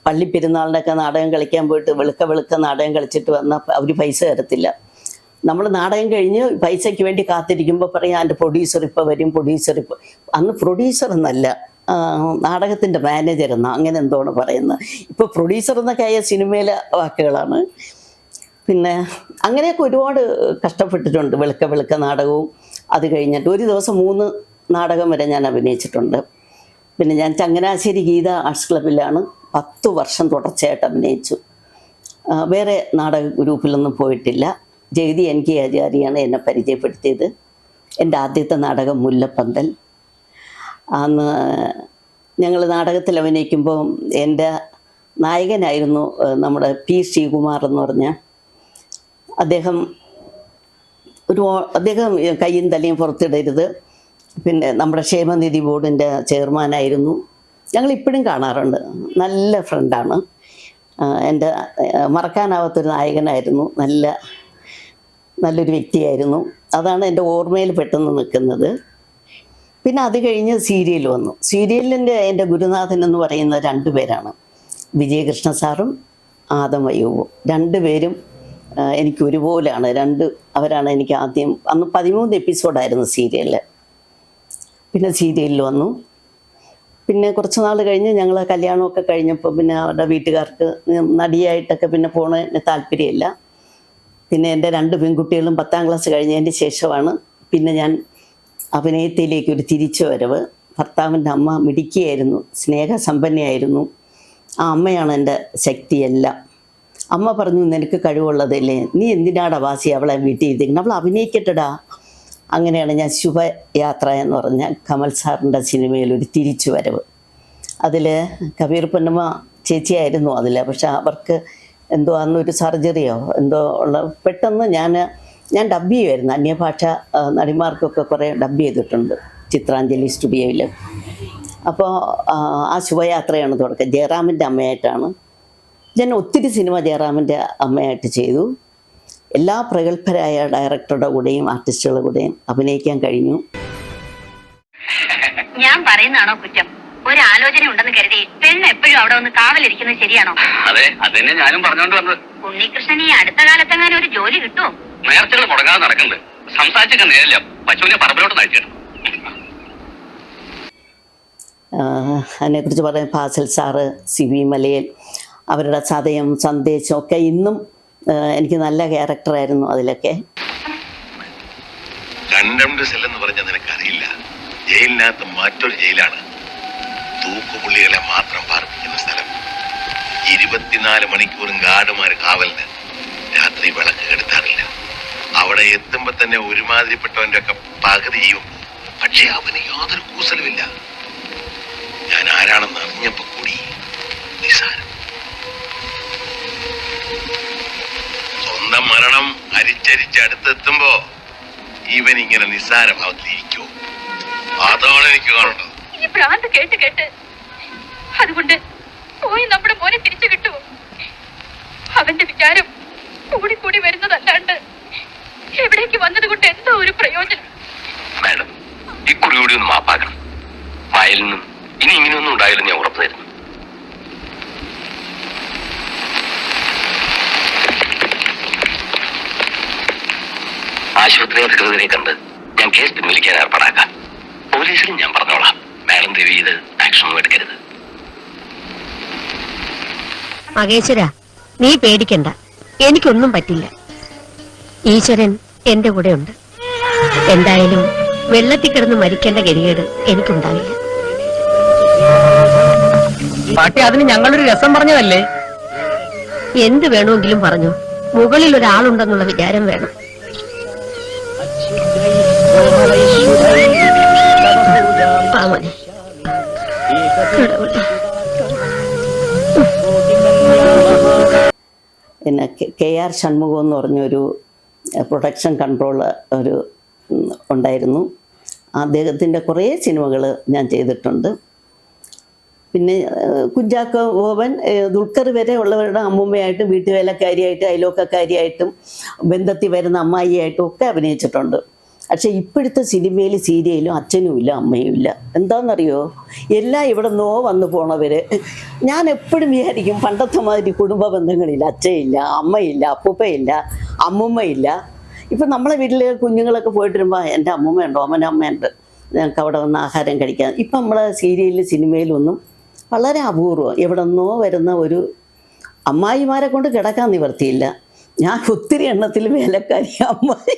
[SPEAKER 1] പള്ളി പെരുന്നാളിനൊക്കെ നാടകം കളിക്കാൻ പോയിട്ട് വെളുക്ക നാടകം കളിച്ചിട്ട് വന്നാൽ അവർ പൈസ തരത്തില്ല. നമ്മൾ നാടകം കഴിഞ്ഞ് പൈസയ്ക്ക് വേണ്ടി കാത്തിരിക്കുമ്പോൾ പറയാം എൻ്റെ പ്രൊഡ്യൂസർ ഇപ്പോൾ വരും, പ്രൊഡ്യൂസർ ഇപ്പോൾ. അന്ന് പ്രൊഡ്യൂസർ എന്നല്ല, നാടകത്തിൻ്റെ മാനേജർ എന്നാണ്, അങ്ങനെ എന്തോന്ന് പറയുന്നത്. ഇപ്പോൾ പ്രൊഡ്യൂസർ എന്നൊക്കെ ആയ സിനിമയിലെ വാക്കുകളാണ്. പിന്നെ അങ്ങനെയൊക്കെ ഒരുപാട് കഷ്ടപ്പെട്ടിട്ടുണ്ട്. വെളുക്ക നാടകവും അത് കഴിഞ്ഞിട്ട് ഒരു ദിവസം 3 നാടകം വരെ ഞാൻ അഭിനയിച്ചിട്ടുണ്ട്. പിന്നെ ഞാൻ ചങ്ങനാശ്ശേരി ഗീത ആർട്സ് ക്ലബ്ബിലാണ് 10 വർഷം തുടർച്ചയായിട്ട് അഭിനയിച്ചു. വേറെ നാടക ഗ്രൂപ്പിലൊന്നും പോയിട്ടില്ല. ജഗതി NK ആചാര്യാണ് എന്നെ പരിചയപ്പെടുത്തിയത്. എൻ്റെ ആദ്യത്തെ നാടകം മുല്ലപ്പന്തൽ. അന്ന് ഞങ്ങൾ നാടകത്തിൽ അഭിനയിക്കുമ്പോൾ എൻ്റെ നായകനായിരുന്നു നമ്മുടെ P. ശ്രീകുമാർ എന്ന് പറഞ്ഞ അദ്ദേഹം. അദ്ദേഹം കയ്യും തലയും പുറത്തിടരുത്. പിന്നെ നമ്മുടെ ക്ഷേമനിധി ബോർഡിൻ്റെ ചെയർമാനായിരുന്നു. ഞങ്ങളിപ്പോഴും കാണാറുണ്ട്. നല്ല ഫ്രണ്ടാണ്. എൻ്റെ മറക്കാനാവാത്തൊരു നായകനായിരുന്നു. നല്ലൊരു വ്യക്തിയായിരുന്നു. അതാണ് എൻ്റെ ഓർമ്മയിൽ പെട്ടെന്ന് നിൽക്കുന്നത്. പിന്നെ അത് കഴിഞ്ഞ് സീരിയൽ വന്നു. സീരിയലിൻ്റെ എൻ്റെ ഗുരുനാഥൻ എന്ന് പറയുന്ന 2 പേരാണ്, വിജയകൃഷ്ണ സാറും ആദം അയ്യൂബും. 2 പേരും എനിക്ക് ഒരുപോലെയാണ്. അവരാണ് എനിക്ക് ആദ്യം. അന്ന് 13 എപ്പിസോഡായിരുന്നു സീരിയലിൽ. പിന്നെ സീരിയലിൽ വന്നു. പിന്നെ കുറച്ച് നാൾ കഴിഞ്ഞ് ഞങ്ങൾ കല്യാണമൊക്കെ കഴിഞ്ഞപ്പോൾ പിന്നെ അവരുടെ വീട്ടുകാർക്ക് നടിയായിട്ടൊക്കെ പിന്നെ പോണതിന് താല്പര്യമില്ല. പിന്നെ എൻ്റെ 2 പെൺകുട്ടികളും 10ാം ക്ലാസ് കഴിഞ്ഞതിന് ശേഷമാണ് പിന്നെ ഞാൻ അഭിനയത്തിലേക്ക് ഒരു തിരിച്ചു വരവ്. ഭർത്താവിൻ്റെ അമ്മ മിടുക്കിയായിരുന്നു, സ്നേഹസമ്പന്നയായിരുന്നു. ആ അമ്മയാണ് എൻ്റെ ശക്തിയെല്ലാം. അമ്മ പറഞ്ഞു, നിനക്ക് കഴിവുള്ളതല്ലേ, നീ എന്തിനാടാ വാസി അവളെ വീട്ടിൽ ഇരുത്തിക്കണം, അവൾ അഭിനയിക്കട്ടെടാ. അങ്ങനെയാണ് ഞാൻ ശുഭയാത്ര എന്ന് പറഞ്ഞ കമൽ സാറിൻ്റെ സിനിമയിലൊരു തിരിച്ചു വരവ്. അതിൽ കബീർ പൊന്നമ്മ ചേച്ചിയായിരുന്നു അതിൽ. പക്ഷെ അവർക്ക് എന്തോ അന്നൊരു സർജറിയോ എന്തോ ഉള്ള പെട്ടെന്ന് ഞാൻ ഡബ് ചെയ്യുമായിരുന്നു. അന്യഭാഷ നടിമാർക്കൊക്കെ കുറേ ഡബ് ചെയ്തിട്ടുണ്ട് ചിത്രാഞ്ജലി സ്റ്റുഡിയോയിൽ. അപ്പോൾ ആ ശുഭയാത്രയാണ് തുടക്കം. ജയറാമിൻ്റെ അമ്മയായിട്ടാണ്. ഞാൻ ഒത്തിരി സിനിമ ജയറാമിൻ്റെ അമ്മയായിട്ട് ചെയ്തു. എല്ലാ പ്രഗത്ഭരായ ഡയറക്ടറുടെ കൂടെയും ആർട്ടിസ്റ്റുകളുടെ കൂടെയും അഭിനയിക്കാൻ കഴിഞ്ഞു.
[SPEAKER 3] ഞാൻ പറയുന്നതാണോ കുറ്റം? ഒരു ആലോചന ഉണ്ടെന്ന് കരുതി പെണ്ണ് എപ്പോഴും അവിടെ ഒന്ന് കാവലിരിക്കുന്നത് ശരിയാണോ?
[SPEAKER 4] അതെ, അതന്നെ ഞാനും പറഞ്ഞോണ്ട് വന്നത്.
[SPEAKER 3] ഉണ്ണികൃഷ്ണൻ ഈ അടുത്ത കാലത്തെങ്ങാനും ഒരു ജോലി കിട്ടുമോ?
[SPEAKER 4] നേർച്ചകൾ മുടങ്ങാതെ നടക്കുന്നുണ്ട്. സംസാരിച്ചൊക്കെ നേരില്ല, പശുവിനെ പറമ്പിലോട്ട് നയിച്ചിടും.
[SPEAKER 1] അതിനെക്കുറിച്ച് പറയാൻ ഫാസിൽ സാറ്, സി വി മലയിൽ, അവരുടെ ചതയം, സന്ദേശം ഒക്കെ ഇന്നും എനിക്ക് നല്ല ക്യാരക്ടറായിരുന്നു അതിലൊക്കെ.
[SPEAKER 5] കണ്ടംഡ് സെൽ എന്ന് പറഞ്ഞാൽ നിനക്കറിയില്ല. ജയിലിനകത്ത് മറ്റൊരു ജയിലാണ്. തൂക്കുപുള്ളികളെ മാത്രം പാർപ്പിക്കുന്ന സ്ഥലം. 24 മണിക്കൂറും ഗാർഡുമാർ കാവലിന്. രാത്രി വിളക്ക് കെടുത്താറില്ല. അവിടെ എത്തുമ്പോ തന്നെ ഒരുമാതിരിപ്പെട്ടവന്റെ ഒക്കെ പകുതി ചെയ്യും. പക്ഷെ അവന് യാതൊരു കൂസലുമില്ല. ഞാൻ ആരാണെന്ന് അറിഞ്ഞപ്പോ കൂടി നിസാരം. സ്വന്തം മരണം അരിച്ചരിച്ച് അടുത്തെത്തുമ്പോ ഇവൻ ഇങ്ങനെ നിസ്സാരഭാവത്തിലിരിക്കോ? അതാണ് എനിക്ക് കാണേണ്ടത്.
[SPEAKER 3] ഈ ഭ്രാന്ത് കേട്ട് കേട്ട് അതുകൊണ്ട് പോയി നമ്മുടെ മോനെ തിരിച്ചു കിട്ടുമോ? അവന്റെ വിചാരം കൂടി വരുന്നതല്ലാണ്ട് എവിടേക്ക് വന്നത് കൊണ്ട് എന്തോ ഒരു പ്രയോജനം.
[SPEAKER 4] മാഡം, ഈ കുറിയോടി ഒന്ന് മാപ്പാക്കണം. വായിൽ നിന്നും ഇനി ഇങ്ങനെയൊന്നും ഉണ്ടായില്ലെന്ന് ഞാൻ ഉറപ്പ് തരുന്നു. ആശുപത്രി അധികൃതരെ കണ്ട് ഞാൻ കേസ് പിൻവലിക്കാൻ ഏർപ്പാടാക്കാം. പോലീസിലും ഞാൻ പറഞ്ഞോളാം. മാഡം ദേവി ഇത് ആക്ഷനൊന്നും എടുക്കരുത്.
[SPEAKER 6] മകേശ്വര, നീ പേടിക്കണ്ട, എനിക്കൊന്നും പറ്റില്ല. ഈശ്വരൻ എന്റെ കൂടെ ഉണ്ട്. എന്തായാലും വെള്ളത്തിൽ കിടന്ന് മരിക്കേണ്ട ഗതികേട് എനിക്കുണ്ടാവില്ല.
[SPEAKER 7] പാട്ടി, അതിന് ഞങ്ങളൊരു രസം പറഞ്ഞതല്ലേ?
[SPEAKER 6] എന്ത് വേണമെങ്കിലും പറഞ്ഞു. മുകളിൽ ഒരാളുണ്ടെന്നുള്ള വിചാരം വേണം. പാവനെ
[SPEAKER 1] പിന്നെ KR ഷൺമുഖം എന്ന് പറഞ്ഞൊരു പ്രൊഡക്ഷൻ കൺട്രോൾ ഒരു ഉണ്ടായിരുന്നു. അദ്ദേഹത്തിൻ്റെ കുറേ സിനിമകൾ ഞാൻ ചെയ്തിട്ടുണ്ട്. പിന്നെ കുഞ്ചാക്കോ ബോബൻ, ദുൽഖർ വരെ ഉള്ളവരുടെ അമ്മൂമ്മയായിട്ടും വീട്ടുവേലക്കാരിയായിട്ടും അയലോക്കക്കാരിയായിട്ടും ബന്ധത്തിൽ വരുന്ന അമ്മായിയായിട്ടും ഒക്കെ അഭിനയിച്ചിട്ടുണ്ട്. പക്ഷേ ഇപ്പോഴത്തെ സിനിമയിൽ സീരിയലും അച്ഛനും ഇല്ല അമ്മയും ഇല്ല. എന്താണെന്നറിയോ, എല്ലാം ഇവിടെ നിന്നോ വന്നു പോണവർ. ഞാൻ എപ്പോഴും വിചാരിക്കും പണ്ടത്തെ മാതിരി കുടുംബ ബന്ധങ്ങളില്ല. അച്ഛയില്ല, അമ്മയില്ല, അപ്പൂപ്പയില്ല, അമ്മൂമ്മയില്ല. ഇപ്പം നമ്മളെ വീട്ടിൽ കുഞ്ഞുങ്ങളൊക്കെ പോയിട്ട് വരുമ്പോൾ എൻ്റെ അമ്മൂമ്മയുണ്ടോ, അമ്മയുണ്ട്, ഞങ്ങൾക്ക് അവിടെ വന്ന് ആഹാരം കഴിക്കാൻ. ഇപ്പം നമ്മളെ സീരിയലിലും സിനിമയിലൊന്നും വളരെ അപൂർവം എവിടെ നിന്നോ വരുന്ന ഒരു അമ്മായിമാരെ കൊണ്ട് കിടക്കാൻ നിവർത്തിയില്ല. ഞാൻ ഒത്തിരി എണ്ണത്തിൽ വേലക്കാരി അമ്മായി.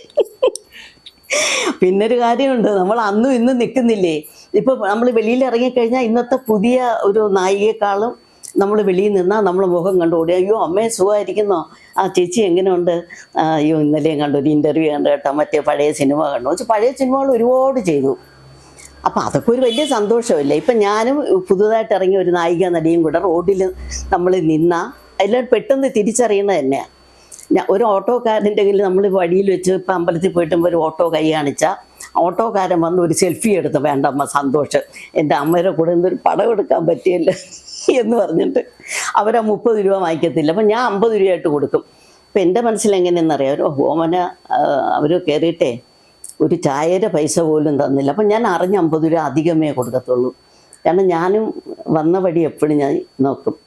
[SPEAKER 1] പിന്നൊരു കാര്യമുണ്ട്, നമ്മൾ അന്നും ഇന്നും നിൽക്കുന്നില്ലേ. ഇപ്പോൾ നമ്മൾ വെളിയിൽ ഇറങ്ങിക്കഴിഞ്ഞാൽ ഇന്നത്തെ പുതിയ ഒരു നായികയെക്കാളും നമ്മൾ വെളിയിൽ നിന്നാൽ നമ്മൾ മുഖം കണ്ടു ഓടി, അയ്യോ അമ്മയെ സുഖമായിരിക്കുന്നോ, ആ ചേച്ചി എങ്ങനെയുണ്ട്, അയ്യോ ഇന്നലെയും കണ്ടു, ഒരു ഇൻ്റർവ്യൂ കണ്ടു കേട്ടോ, മറ്റേ പഴയ സിനിമ കണ്ടു. പക്ഷെ പഴയ സിനിമകൾ ഒരുപാട് ചെയ്തു. അപ്പം അതൊക്കെ ഒരു വലിയ സന്തോഷമല്ലേ. ഇപ്പം ഞാനും പുതുതായിട്ട് ഇറങ്ങിയ ഒരു നായിക നടിയും കൂടെ റോഡിൽ നമ്മൾ നിന്നാൽ എല്ലാം പെട്ടെന്ന് തിരിച്ചറിയുന്നത് തന്നെയാണ്. ഒരു ഓട്ടോക്കാരൻ്റെ കയ്യിൽ നമ്മൾ വഴിയിൽ വെച്ച് ഇപ്പം അമ്പലത്തിൽ പോയിട്ടുമ്പോൾ ഒരു ഓട്ടോ കൈ കാണിച്ചാൽ ഓട്ടോക്കാരൻ വന്ന് ഒരു സെൽഫി എടുത്ത്, വേണ്ട അമ്മ സന്തോഷം, എൻ്റെ അമ്മയുടെ കൂടെ എന്തൊരു പടം എടുക്കാൻ പറ്റിയല്ലോ എന്ന് പറഞ്ഞിട്ട് അവർ 30 രൂപ വാങ്ങിക്കത്തില്ല. അപ്പം ഞാൻ 50 രൂപയായിട്ട് കൊടുക്കും. അപ്പം എൻ്റെ മനസ്സിൽ എങ്ങനെയെന്നറിയാം, ഒരു ഓമന അവർ കയറിയിട്ടേ ഒരു ചായയുടെ പൈസ പോലും തന്നില്ല. അപ്പം ഞാൻ അറിഞ്ഞ് 50 രൂപ അധികമേ കൊടുക്കത്തുള്ളൂ. കാരണം ഞാനും വന്ന വഴി എപ്പോഴും ഞാൻ നോക്കും.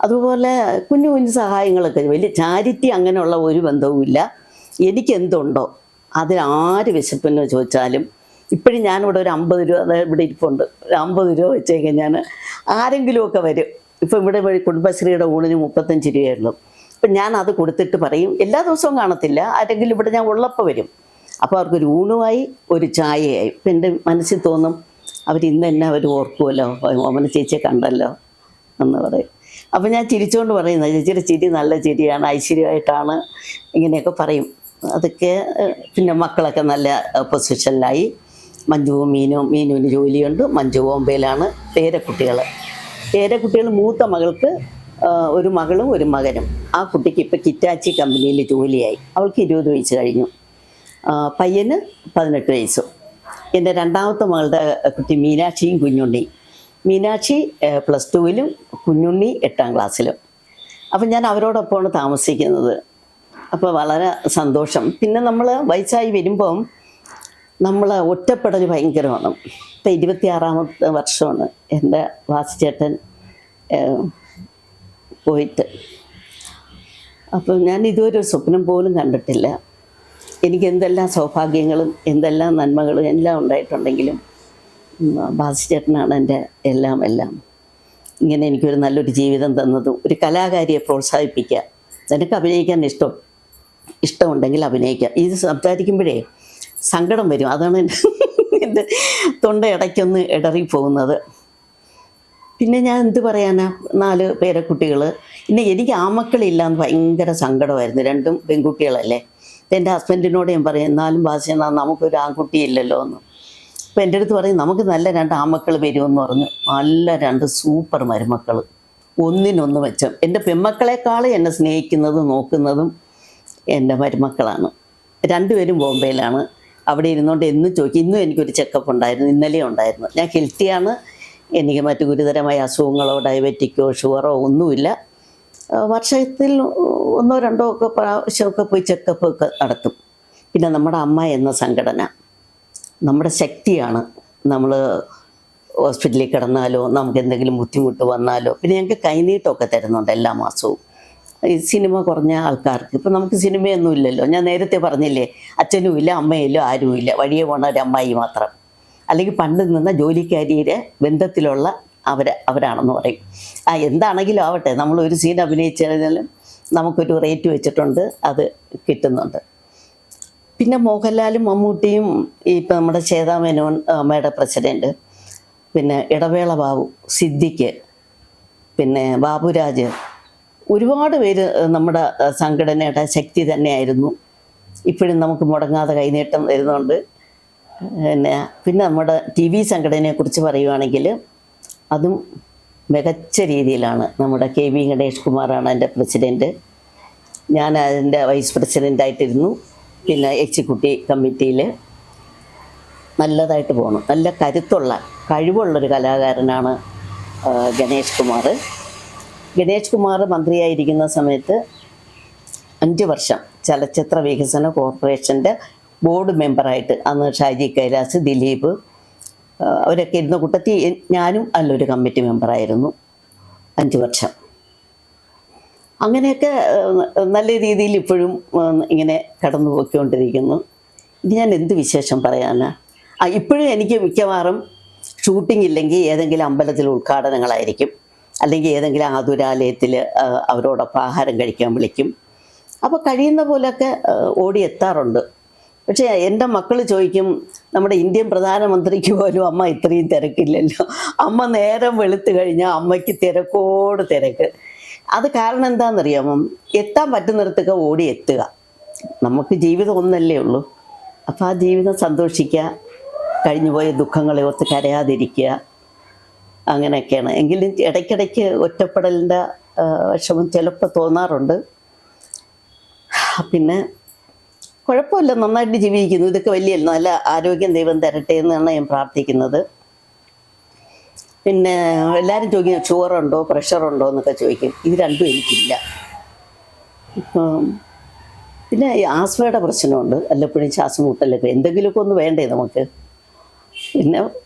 [SPEAKER 1] അതുപോലെ കുഞ്ഞു കുഞ്ഞു സഹായങ്ങളൊക്കെ, വലിയ ചാരിറ്റി അങ്ങനെയുള്ള ഒരു ബന്ധവുമില്ല. എനിക്കെന്തുണ്ടോ അതിനാര് വിശപ്പെന്ന് ചോദിച്ചാലും ഇപ്പോഴും ഞാനിവിടെ ഒരു 50 രൂപ, അതായത് ഇവിടെ ഇരിപ്പുണ്ട്, ഒരു 50 രൂപ വെച്ചേക്കാൻ ഞാൻ ആരെങ്കിലുമൊക്കെ വരും. ഇപ്പം ഇവിടെ കുടുംബശ്രീയുടെ ഊണിന് 35 രൂപയുള്ളൂ. അപ്പം ഞാൻ അത് കൊടുത്തിട്ട് പറയും, എല്ലാ ദിവസവും കാണത്തില്ല, ആരെങ്കിലും ഇവിടെ ഞാൻ ഉള്ളപ്പോൾ വരും. അപ്പോൾ അവർക്കൊരു ഊണുമായി ഒരു ചായയായി. ഇപ്പം എൻ്റെ മനസ്സിൽ തോന്നും അവരിന്ന് തന്നെ അവർ ഓർക്കുമല്ലോ, ഓമന ചേച്ചിയെ കണ്ടല്ലോ എന്ന് പറയും. അപ്പം ഞാൻ ചിരിച്ചുകൊണ്ട് പറയുന്നത്, ചേച്ചിയുടെ ചിരി നല്ല ചിരിയാണ്, ഐശ്വര്യമായിട്ടാണ്, ഇങ്ങനെയൊക്കെ പറയും. അതൊക്കെ പിന്നെ മക്കളൊക്കെ നല്ല പൊസിഷനിലായി. മീനുവിന് ജോലിയുണ്ട്. മഞ്ജു ബോംബെയിലാണ്. പേരക്കുട്ടികൾ മൂത്ത മകൾക്ക് ഒരു മകളും ഒരു മകനും. ആ കുട്ടിക്ക് ഇപ്പോൾ കിറ്റാച്ചി കമ്പനിയിൽ ജോലിയായി. അവൾക്ക് 20 വയസ്സ് കഴിഞ്ഞു. പയ്യന് 18 വയസ്സും. എൻ്റെ രണ്ടാമത്തെ മകളുടെ കുട്ടി മീനാക്ഷിയും കുഞ്ഞുണ്ണി. മീനാക്ഷി +2-ലും കുഞ്ഞുണ്ണി 8ാം ക്ലാസ്സിലും. അപ്പം ഞാൻ അവരോടൊപ്പമാണ് താമസിക്കുന്നത്. അപ്പോൾ വളരെ സന്തോഷം. പിന്നെ നമ്മൾ വയസ്സായി വരുമ്പം നമ്മൾ ഒറ്റപ്പെടൽ ഭയങ്കരമാണ്. ഇപ്പം 26ാമത്തെ വർഷമാണ് എൻ്റെ വാസുചേട്ടൻ പോയിട്ട്. അപ്പം ഞാൻ ഇതുവരെ ഒരു സ്വപ്നം പോലും കണ്ടിട്ടില്ല. എനിക്ക് എന്തെല്ലാം സൗഭാഗ്യങ്ങളും എന്തെല്ലാം നന്മകളും എല്ലാം ഉണ്ടായിട്ടുണ്ടെങ്കിലും വാസുചേട്ടനാണ് എൻ്റെ എല്ലാം. ഇങ്ങനെ എനിക്കൊരു നല്ലൊരു ജീവിതം തന്നതും, ഒരു കലാകാരിയെ പ്രോത്സാഹിപ്പിക്കുക. നിനക്ക് അഭിനയിക്കാൻ ഇഷ്ടമുണ്ടെങ്കിൽ അഭിനയിക്കുക. ഇത് സംസാരിക്കുമ്പോഴേ സങ്കടം വരും. അതാണ് എൻ്റെ തൊണ്ട ഇടയ്ക്കൊന്ന് ഇടറിപ്പോകുന്നത്. പിന്നെ ഞാൻ എന്ത് പറയാനാ, 4 പേരക്കുട്ടികൾ. പിന്നെ എനിക്ക് ആമക്കളില്ലാന്ന് ഭയങ്കര സങ്കടമായിരുന്നു. 2 പെൺകുട്ടികളല്ലേ. എൻ്റെ ഹസ്ബൻഡിനോട് ഞാൻ പറയും, എന്നാലും ഭാഷ നമുക്കൊരു ആൺകുട്ടിയില്ലല്ലോ എന്ന്. അപ്പോൾ എൻ്റെ അടുത്ത് പറയും, നമുക്ക് നല്ല 2 ആമക്കൾ വരുമെന്ന് പറഞ്ഞു. നല്ല 2 സൂപ്പർ മരുമക്കൾ, ഒന്നിനൊന്ന് മെച്ചം. എൻ്റെ പെൺമക്കളെക്കാളും എന്നെ സ്നേഹിക്കുന്നതും നോക്കുന്നതും എൻ്റെ മരുമക്കളാണ്. 2 പേരും ബോംബെയിലാണ്. അവിടെ ഇരുന്നുകൊണ്ട് എന്നും ചോദിക്കും. ഇന്നും എനിക്കൊരു ചെക്കപ്പ് ഉണ്ടായിരുന്നു, ഇന്നലെയും ഉണ്ടായിരുന്നു. ഞാൻ ഹെൽത്തിയാണ്, എനിക്ക് മറ്റു ഗുരുതരമായ അസുഖങ്ങളോ ഡയബറ്റിക്കോ ഷുഗറോ ഒന്നുമില്ല. വർഷത്തിൽ 1 2 ഒക്കെ പ്രാവശ്യമൊക്കെ പോയി ചെക്കപ്പ് ഒക്കെ നടത്തും. പിന്നെ നമ്മുടെ അമ്മ എന്ന സംഘടന നമ്മുടെ ശക്തിയാണ്. നമ്മൾ ഹോസ്പിറ്റലിൽ കിടന്നാലോ നമുക്ക് എന്തെങ്കിലും ബുദ്ധിമുട്ട് വന്നാലോ, പിന്നെ ഞങ്ങൾക്ക് കൈനീട്ടമൊക്കെ തരുന്നുണ്ട് എല്ലാ മാസവും. ഈ സിനിമ കുറഞ്ഞ ആൾക്കാർക്ക്. ഇപ്പം നമുക്ക് സിനിമയൊന്നും ഇല്ലല്ലോ. ഞാൻ നേരത്തെ പറഞ്ഞില്ലേ, അച്ഛനും ഇല്ല അമ്മയില്ല ആരുമില്ല, വഴിയെ പോണ ഒരു അമ്മായി മാത്രം. അല്ലെങ്കിൽ പണ്ട് നിന്ന ജോലിക്കാരിയുടെ ബന്ധത്തിലുള്ള അവരാണെന്ന് പറയും. എന്താണെങ്കിലും ആവട്ടെ, നമ്മൾ ഒരു സീൻ അഭിനയിച്ചു കഴിഞ്ഞാലും നമുക്കൊരു റേറ്റ് വെച്ചിട്ടുണ്ട്, അത് കിട്ടുന്നുണ്ട്. പിന്നെ മോഹൻലാലും മമ്മൂട്ടിയും ഇപ്പം നമ്മുടെ ശ്വേതാ മേനോൻ അമ്മയുടെ പ്രസിഡൻറ്റ്, പിന്നെ ഇടവേള ബാബു, സിദ്ദിഖ്, പിന്നെ ബാബുരാജ്, ഒരുപാട് പേര് നമ്മുടെ സംഘടനയുടെ ശക്തി തന്നെയായിരുന്നു. ഇപ്പോഴും നമുക്ക് മുടങ്ങാതെ കൈനീട്ടം വരുന്നുണ്ട്. പിന്നെ നമ്മുടെ TV സംഘടനയെക്കുറിച്ച് പറയുവാണെങ്കിൽ അതും മികച്ച രീതിയിലാണ്. നമ്മുടെ KV ഗണേഷ് കുമാറാണ് എൻ്റെ പ്രസിഡൻറ്റ്. ഞാൻ അതിൻ്റെ വൈസ് പ്രസിഡൻ്റായിട്ടിരുന്നു. പിന്നെ എക്സിക്യൂട്ടീവ് കമ്മിറ്റിയിൽ നല്ലതായിട്ട് പോകണം. നല്ല കരുത്തുള്ള കഴിവുള്ളൊരു കലാകാരനാണ് ഗണേഷ് കുമാർ. ഗണേഷ് കുമാർ മന്ത്രിയായിരിക്കുന്ന സമയത്ത് 5 വർഷം ചലച്ചിത്ര വികസന കോർപ്പറേഷൻ്റെ ബോർഡ് മെമ്പറായിട്ട്, അന്ന് ഷാജി കൈലാസ്, ദിലീപ് അവരൊക്കെ ഇരുന്ന കൂട്ടത്തിൽ ഞാനും അതിലൊരു കമ്മിറ്റി മെമ്പറായിരുന്നു 5 വർഷം. അങ്ങനെയൊക്കെ നല്ല രീതിയിൽ ഇപ്പോഴും ഇങ്ങനെ കടന്നു പോയിക്കൊണ്ടിരിക്കുന്നു. ഇനി ഞാൻ എന്ത് വിശേഷം പറയാനാ? ഇപ്പോഴും എനിക്ക് മിക്കവാറും ഷൂട്ടിംഗ് ഇല്ലെങ്കിൽ ഏതെങ്കിലും അമ്പലത്തിൽ ഉദ്ഘാടനങ്ങളായിരിക്കും, അല്ലെങ്കിൽ ഏതെങ്കിലും ആതുരാലയത്തിൽ അവരോടൊപ്പം ആഹാരം കഴിക്കാൻ വിളിക്കും. അപ്പോൾ കഴിയുന്ന പോലെയൊക്കെ ഓടിയെത്താറുണ്ട്. പക്ഷേ എൻ്റെ മക്കൾ ചോദിക്കും, നമ്മുടെ ഇന്ത്യൻ പ്രധാനമന്ത്രിക്ക് പോലും അമ്മ ഇത്രയും തിരക്കില്ലല്ലോ. അമ്മ നേരം വെളുത്ത് കഴിഞ്ഞാൽ അമ്മയ്ക്ക് തിരക്കോട് തിരക്ക്. അത് കാരണം എന്താണെന്നറിയാമോ? എത്താൻ പറ്റുന്നിടത്തൊക്കെ ഓടി എത്തുക. നമുക്ക് ജീവിതം ഒന്നല്ലേ ഉള്ളൂ. അപ്പോൾ ആ ജീവിതം സന്തോഷിക്കുക, കഴിഞ്ഞുപോയ ദുഃഖങ്ങളെ ഓർത്ത് കരയാതിരിക്കുക, അങ്ങനെയൊക്കെയാണ്. എങ്കിലും ഇടയ്ക്കിടയ്ക്ക് ഒറ്റപ്പെടലിൻ്റെ വിഷമം ചിലപ്പോൾ തോന്നാറുണ്ട്. പിന്നെ കുഴപ്പമില്ല, നന്നായിട്ട് ജീവിക്കുന്നു. ഇതൊക്കെ വലിയ നല്ല ആരോഗ്യം ദൈവം തരട്ടെ എന്നാണ് ഞാൻ പ്രാർത്ഥിക്കുന്നത്. പിന്നെ എല്ലാവരും ചോദിക്കും ഷുഗറുണ്ടോ പ്രഷറുണ്ടോ എന്നൊക്കെ ചോദിക്കും. ഇത് രണ്ടും എനിക്കില്ല. പിന്നെ ആസ്മയുടെ പ്രശ്നമുണ്ട്, വല്ലപ്പോഴും ശ്വാസം മുട്ടലൊക്കെ. എന്തെങ്കിലുമൊക്കെ ഒന്ന് വേണ്ടേ നമുക്ക്. പിന്നെ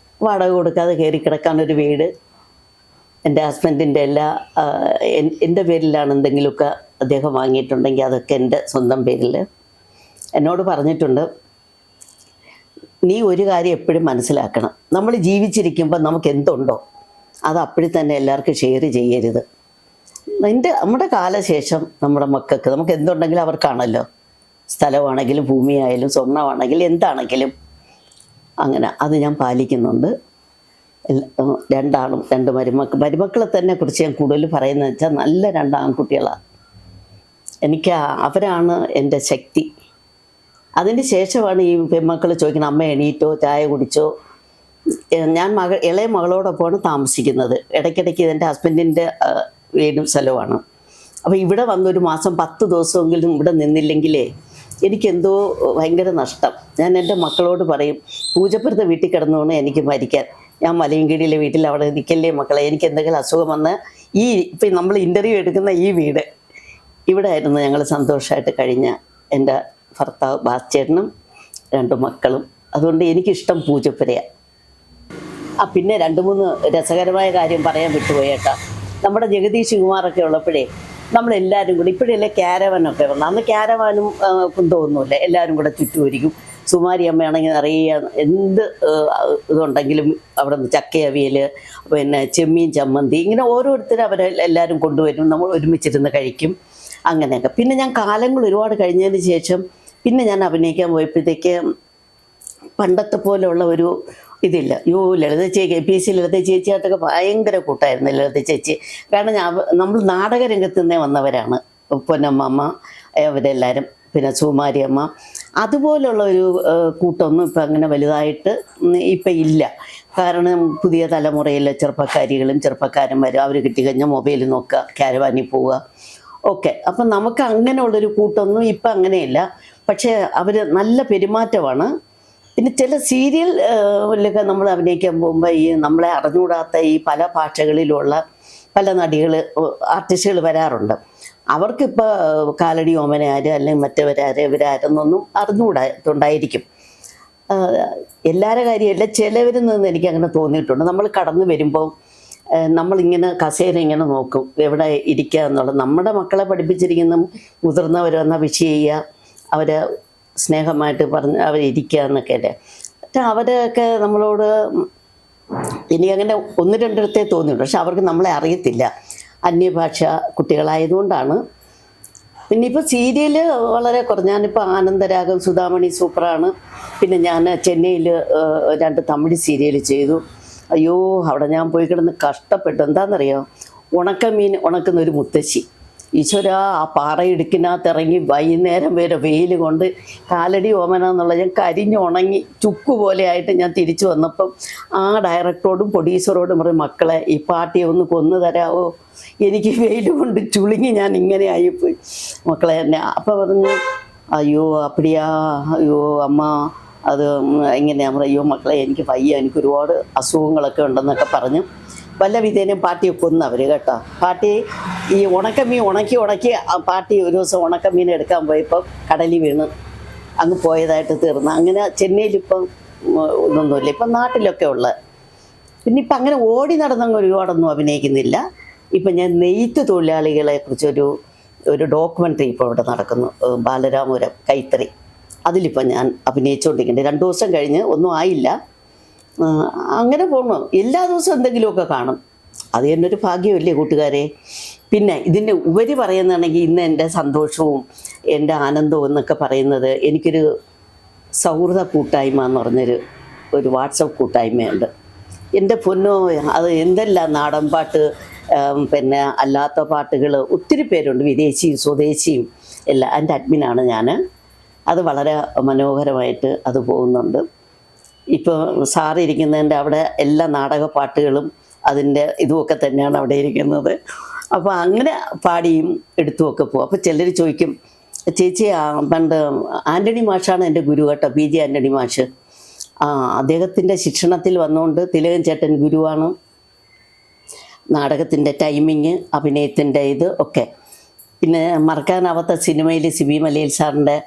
[SPEAKER 1] വാടക കൊടുക്കാതെ കയറി കിടക്കാനൊരു വീട്, എൻ്റെ ഹസ്ബൻഡിൻ്റെ എൻ്റെ പേരിലാണ്. എന്തെങ്കിലുമൊക്കെ അദ്ദേഹം വാങ്ങിയിട്ടുണ്ടെങ്കിൽ അതൊക്കെ എൻ്റെ സ്വന്തം പേരിൽ. എന്നോട് പറഞ്ഞിട്ടുണ്ട്, നീ ഒരു കാര്യം എപ്പോഴും മനസ്സിലാക്കണം, നമ്മൾ ജീവിച്ചിരിക്കുമ്പോൾ നമുക്ക് എന്തുണ്ടോ അത് അപ്പോഴും തന്നെ എല്ലാവർക്കും ഷെയർ ചെയ്യരുത്. നമ്മുടെ കാലശേഷം നമ്മുടെ മക്കൾക്ക് നമുക്ക് എന്തുണ്ടെങ്കിലും അവർക്കാണല്ലോ. സ്ഥലമാണെങ്കിലും ഭൂമിയായാലും സ്വർണ്ണമാണെങ്കിലും എന്താണെങ്കിലും അങ്ങനെ അത് ഞാൻ പാലിക്കുന്നുണ്ട്. 2 ആണും 2 മരുമക്കളെ തന്നെ കുറിച്ച് ഞാൻ കൂടുതൽ പറയുന്നത് വെച്ചാൽ നല്ല 2 ആൺകുട്ടികളാണ്. എനിക്ക് അവരാണ് എൻ്റെ ശക്തി. അതിന് ശേഷമാണ് ഈ പെൺമക്കൾ ചോദിക്കുന്നത്, അമ്മ എണീറ്റോ ചായ കുടിച്ചോ. ഞാൻ ഇളയ മകളോടൊപ്പമാണ് താമസിക്കുന്നത്. ഇടയ്ക്കിടയ്ക്ക് എൻ്റെ ഹസ്ബൻഡിൻ്റെ വീടും സ്ഥലവുമാണ്. അപ്പോൾ ഇവിടെ വന്നൊരു മാസം 10 ദിവസമെങ്കിലും ഇവിടെ നിന്നില്ലെങ്കിലേ എനിക്കെന്തോ ഭയങ്കര നഷ്ടം. ഞാൻ എൻ്റെ മക്കളോട് പറയും, പൂജപ്പുരത്തെ വീട്ടിൽ കിടന്നുകൊണ്ട് എനിക്ക് മരിക്കാൻ. ഞാൻ മലയൻകീഴിലെ വീട്ടിൽ അവിടെ നിൽക്കല്ലേ മക്കളെ, എനിക്ക് എന്തെങ്കിലും അസുഖം വന്ന് ഇപ്പം നമ്മൾ ഇൻ്റർവ്യൂ എടുക്കുന്ന ഈ വീട് ഇവിടെ ആയിരുന്നു ഞങ്ങൾ സന്തോഷമായിട്ട് കഴിഞ്ഞ എൻ്റെ ഭർത്താവ് ബാസ്ചേട്ടനും 2 മക്കളും. അതുകൊണ്ട് എനിക്കിഷ്ടം പൂജപ്പുരയാണ്. പിന്നെ 2-3 രസകരമായ കാര്യം പറയാൻ വിട്ടുപോയി കേട്ടോ. നമ്മുടെ ജഗദീഷ് കുമാറൊക്കെ ഉള്ളപ്പോഴേ നമ്മളെല്ലാവരും കൂടി, ഇപ്പോഴല്ലേ ക്യാരവാനൊക്കെ വന്നു, അന്ന് ക്യാരവാനും കുന്തമൊന്നുമില്ല, എല്ലാവരും കൂടെ ചുറ്റുമായിരിക്കും. സുമാരി അമ്മയാണെങ്കിൽ നിറയെ എന്ത് ഇതുണ്ടെങ്കിലും അവിടെ നിന്ന് ചക്കയവിയൽ, പിന്നെ ചെമ്മീൻ ചമ്മന്തി, ഇങ്ങനെ ഓരോരുത്തരും അവരെല്ലാവരും കൊണ്ടുവരും, നമ്മൾ ഒരുമിച്ചിരുന്ന് കഴിക്കും അങ്ങനെയൊക്കെ. പിന്നെ ഞാൻ കാലങ്ങൾ ഒരുപാട് കഴിഞ്ഞതിന് ശേഷം പിന്നെ ഞാൻ അഭിനയിക്കാൻ പോയപ്പോഴത്തേക്ക് പണ്ടത്തെ പോലെയുള്ള ഒരു ഇതില്ല. ലളിത ചേച്ചി, KPC ലളിത ചേച്ചിയായിട്ടൊക്കെ ഭയങ്കര കൂട്ടായിരുന്നു ലളിത ചേച്ചി. കാരണം നമ്മൾ നാടകരംഗത്ത് നിന്നേ വന്നവരാണ്. പൊന്നമ്മ അവരെല്ലാവരും, പിന്നെ സുമാരി അമ്മ, അതുപോലുള്ള ഒരു കൂട്ടമൊന്നും ഇപ്പം അങ്ങനെ വലുതായിട്ട് ഇപ്പം ഇല്ല. കാരണം പുതിയ തലമുറയിലെ ചെറുപ്പക്കാരികളും ചെറുപ്പക്കാരന്മാരും അവർ കിട്ടിക്കഴിഞ്ഞാൽ മൊബൈൽ നോക്കുക, ക്യാരവാനിൽ പോവുക ഒക്കെ. അപ്പം നമുക്ക് അങ്ങനെയുള്ളൊരു കൂട്ടമൊന്നും ഇപ്പം അങ്ങനെയില്ല. പക്ഷേ അവർ നല്ല പെരുമാറ്റമാണ്. പിന്നെ ചില സീരിയലിലൊക്കെ നമ്മൾ അഭിനയിക്കാൻ പോകുമ്പോൾ ഈ നമ്മളെ അറിഞ്ഞുകൂടാത്ത ഈ പല ഭാഷകളിലുള്ള പല ആർട്ടിസ്റ്റുകൾ വരാറുണ്ട്. അവർക്കിപ്പോൾ കാലടി ഓമനയാര് അല്ലെങ്കിൽ മറ്റവരാര് ഇവരാരെന്നൊന്നും അറിഞ്ഞുകൂടായിട്ടുണ്ടായിരിക്കും. എല്ലാവരുടെ കാര്യമല്ല, ചിലവരിൽ നിന്ന് എനിക്ക് അങ്ങനെ തോന്നിയിട്ടുണ്ട്. നമ്മൾ കടന്നു വരുമ്പോൾ നമ്മളിങ്ങനെ കസേര ഇങ്ങനെ നോക്കും എവിടെ ഇരിക്കുക എന്നുള്ളത്. നമ്മുടെ മക്കളെ പഠിപ്പിച്ചിരിക്കുന്ന മുതിർന്നവർ വന്നാൽ വിഷ് ചെയ്യുക, അവരെ സ്നേഹമായിട്ട് പറഞ്ഞ് അവരിയ്ക്കുക എന്നൊക്കെ അല്ലേ. അവരൊക്കെ നമ്മളോട് എനിക്കങ്ങനെ 1-2 തോന്നിയിട്ടുണ്ട്. പക്ഷെ അവർക്ക് നമ്മളെ അറിയത്തില്ല, അന്യഭാഷ കുട്ടികളായതുകൊണ്ടാണ്. പിന്നെ ഇപ്പോൾ സീരിയൽ വളരെ കുറഞ്ഞ്, ഞാനിപ്പോൾ ആനന്ദരാഗം, സുധാമണി സൂപ്പറാണ്. പിന്നെ ഞാൻ ചെന്നൈയിൽ 2 തമിഴ് സീരിയൽ ചെയ്തു. അയ്യോ, അവിടെ ഞാൻ പോയി കിടന്ന് കഷ്ടപ്പെട്ടു. എന്താണെന്നറിയോ, ഉണക്കമീൻ ഉണക്കുന്ന ഒരു മുത്തശ്ശി, ഈശ്വര, ആ പാറയിടുക്കിനകത്ത് ഇറങ്ങി വൈകുന്നേരം വരെ വെയിൽ കൊണ്ട് കാലടി ഓമന എന്നുള്ള ഞാൻ കരിഞ്ഞ് ഉണങ്ങി ചുക്ക് പോലെ ആയിട്ട് ഞാൻ തിരിച്ചു വന്നപ്പം ആ ഡയറക്ടറോടും പ്രൊഡ്യൂസറോടും പറയും, മക്കളെ ഈ പാട്ടിയെ ഒന്ന് കൊന്നു തരാമോ, എനിക്ക് വെയിൽ കൊണ്ട് ചുളുങ്ങി ഞാൻ ഇങ്ങനെ ആയിപ്പോയി മക്കളെ എന്നെ. അപ്പം പറഞ്ഞു, അയ്യോ അപ്പടിയാ, അയ്യോ അമ്മ അത് എങ്ങനെയാ, അയ്യോ മക്കളെ എനിക്ക് വയ്യ, എനിക്ക് ഒരുപാട് അസുഖങ്ങളൊക്കെ ഉണ്ടെന്നൊക്കെ പറഞ്ഞ് വല്ല വിധേനയും പാട്ടിയെ കൊന്നവർ കേട്ടോ. പാട്ടി ഈ ഉണക്കമീൻ ഉണക്കി പാട്ടി ഒരു ദിവസം ഉണക്കമീൻ എടുക്കാൻ പോയപ്പോൾ കടലിൽ വീണ് അങ്ങ് പോയതായിട്ട് തീർന്നു. അങ്ങനെ ചെന്നൈയിലിപ്പം ഒന്നൊന്നുമില്ല, ഇപ്പം നാട്ടിലൊക്കെ ഉള്ള. പിന്നെ ഇപ്പം അങ്ങനെ ഓടി നടന്നങ്ങ് ഒരുപാടൊന്നും അഭിനയിക്കുന്നില്ല. ഇപ്പം ഞാൻ നെയ്ത്ത് തൊഴിലാളികളെ കുറിച്ചൊരു ഡോക്യുമെൻ്ററി ഇപ്പോൾ ഇവിടെ നടക്കുന്നു, ബാലരാമപുരം കൈത്തറി. അതിലിപ്പം ഞാൻ അഭിനയിച്ചുകൊണ്ടിരിക്കുന്നുണ്ട്. 2 ദിവസം കഴിഞ്ഞ് ഒന്നും ആയില്ല, അങ്ങനെ പോകണം. എല്ലാ ദിവസവും എന്തെങ്കിലുമൊക്കെ കാണും. അത് തന്നെ ഒരു ഭാഗ്യമല്ലേ കൂട്ടുകാരെ. പിന്നെ ഇതിൻ്റെ ഉപരി പറയുന്നതാണെങ്കിൽ ഇന്ന് എൻ്റെ സന്തോഷവും എൻ്റെ ആനന്ദവും എന്നൊക്കെ പറയുന്നത്, എനിക്കൊരു സൗഹൃദ കൂട്ടായ്മ എന്ന് പറഞ്ഞൊരു വാട്സപ്പ് കൂട്ടായ്മയുണ്ട്. എൻ്റെ പൊന്നോ, അത് എന്തെല്ലാം നാടൻ പാട്ട്, പിന്നെ അല്ലാത്ത പാട്ടുകൾ ഒത്തിരി പേരുണ്ട്, വിദേശിയും സ്വദേശിയും എല്ലാം. എൻ്റെ അഡ്മിനാണ് ഞാൻ. അത് വളരെ മനോഹരമായിട്ട് അത് പോകുന്നുണ്ട്. ഇപ്പോൾ സാറ് ഇരിക്കുന്നതിൻ്റെ അവിടെ എല്ലാ നാടക പാട്ടുകളും അതിൻ്റെ ഇതുമൊക്കെ തന്നെയാണ് അവിടെ ഇരിക്കുന്നത്. അപ്പോൾ അങ്ങനെ പാടിയും എടുത്തുമൊക്കെ പോകും. അപ്പോൾ ചിലർ ചോദിക്കും, ചേച്ചി പണ്ട് ആൻ്റണി മാഷാണ് എൻ്റെ ഗുരു കേട്ടോ, PG ആൻ്റണി മാഷ്. അദ്ദേഹത്തിൻ്റെ ശിക്ഷണത്തിൽ വന്നുകൊണ്ട് തിലകൻ ചേട്ടൻ ഗുരുവാണ്. നാടകത്തിൻ്റെ ടൈമിങ്, അഭിനയത്തിൻ്റെ ഇത് ഒക്കെ. പിന്നെ മറക്കാനാവാത്ത സിനിമയിൽ സിബി മലയിൽ സാറിൻ്റെ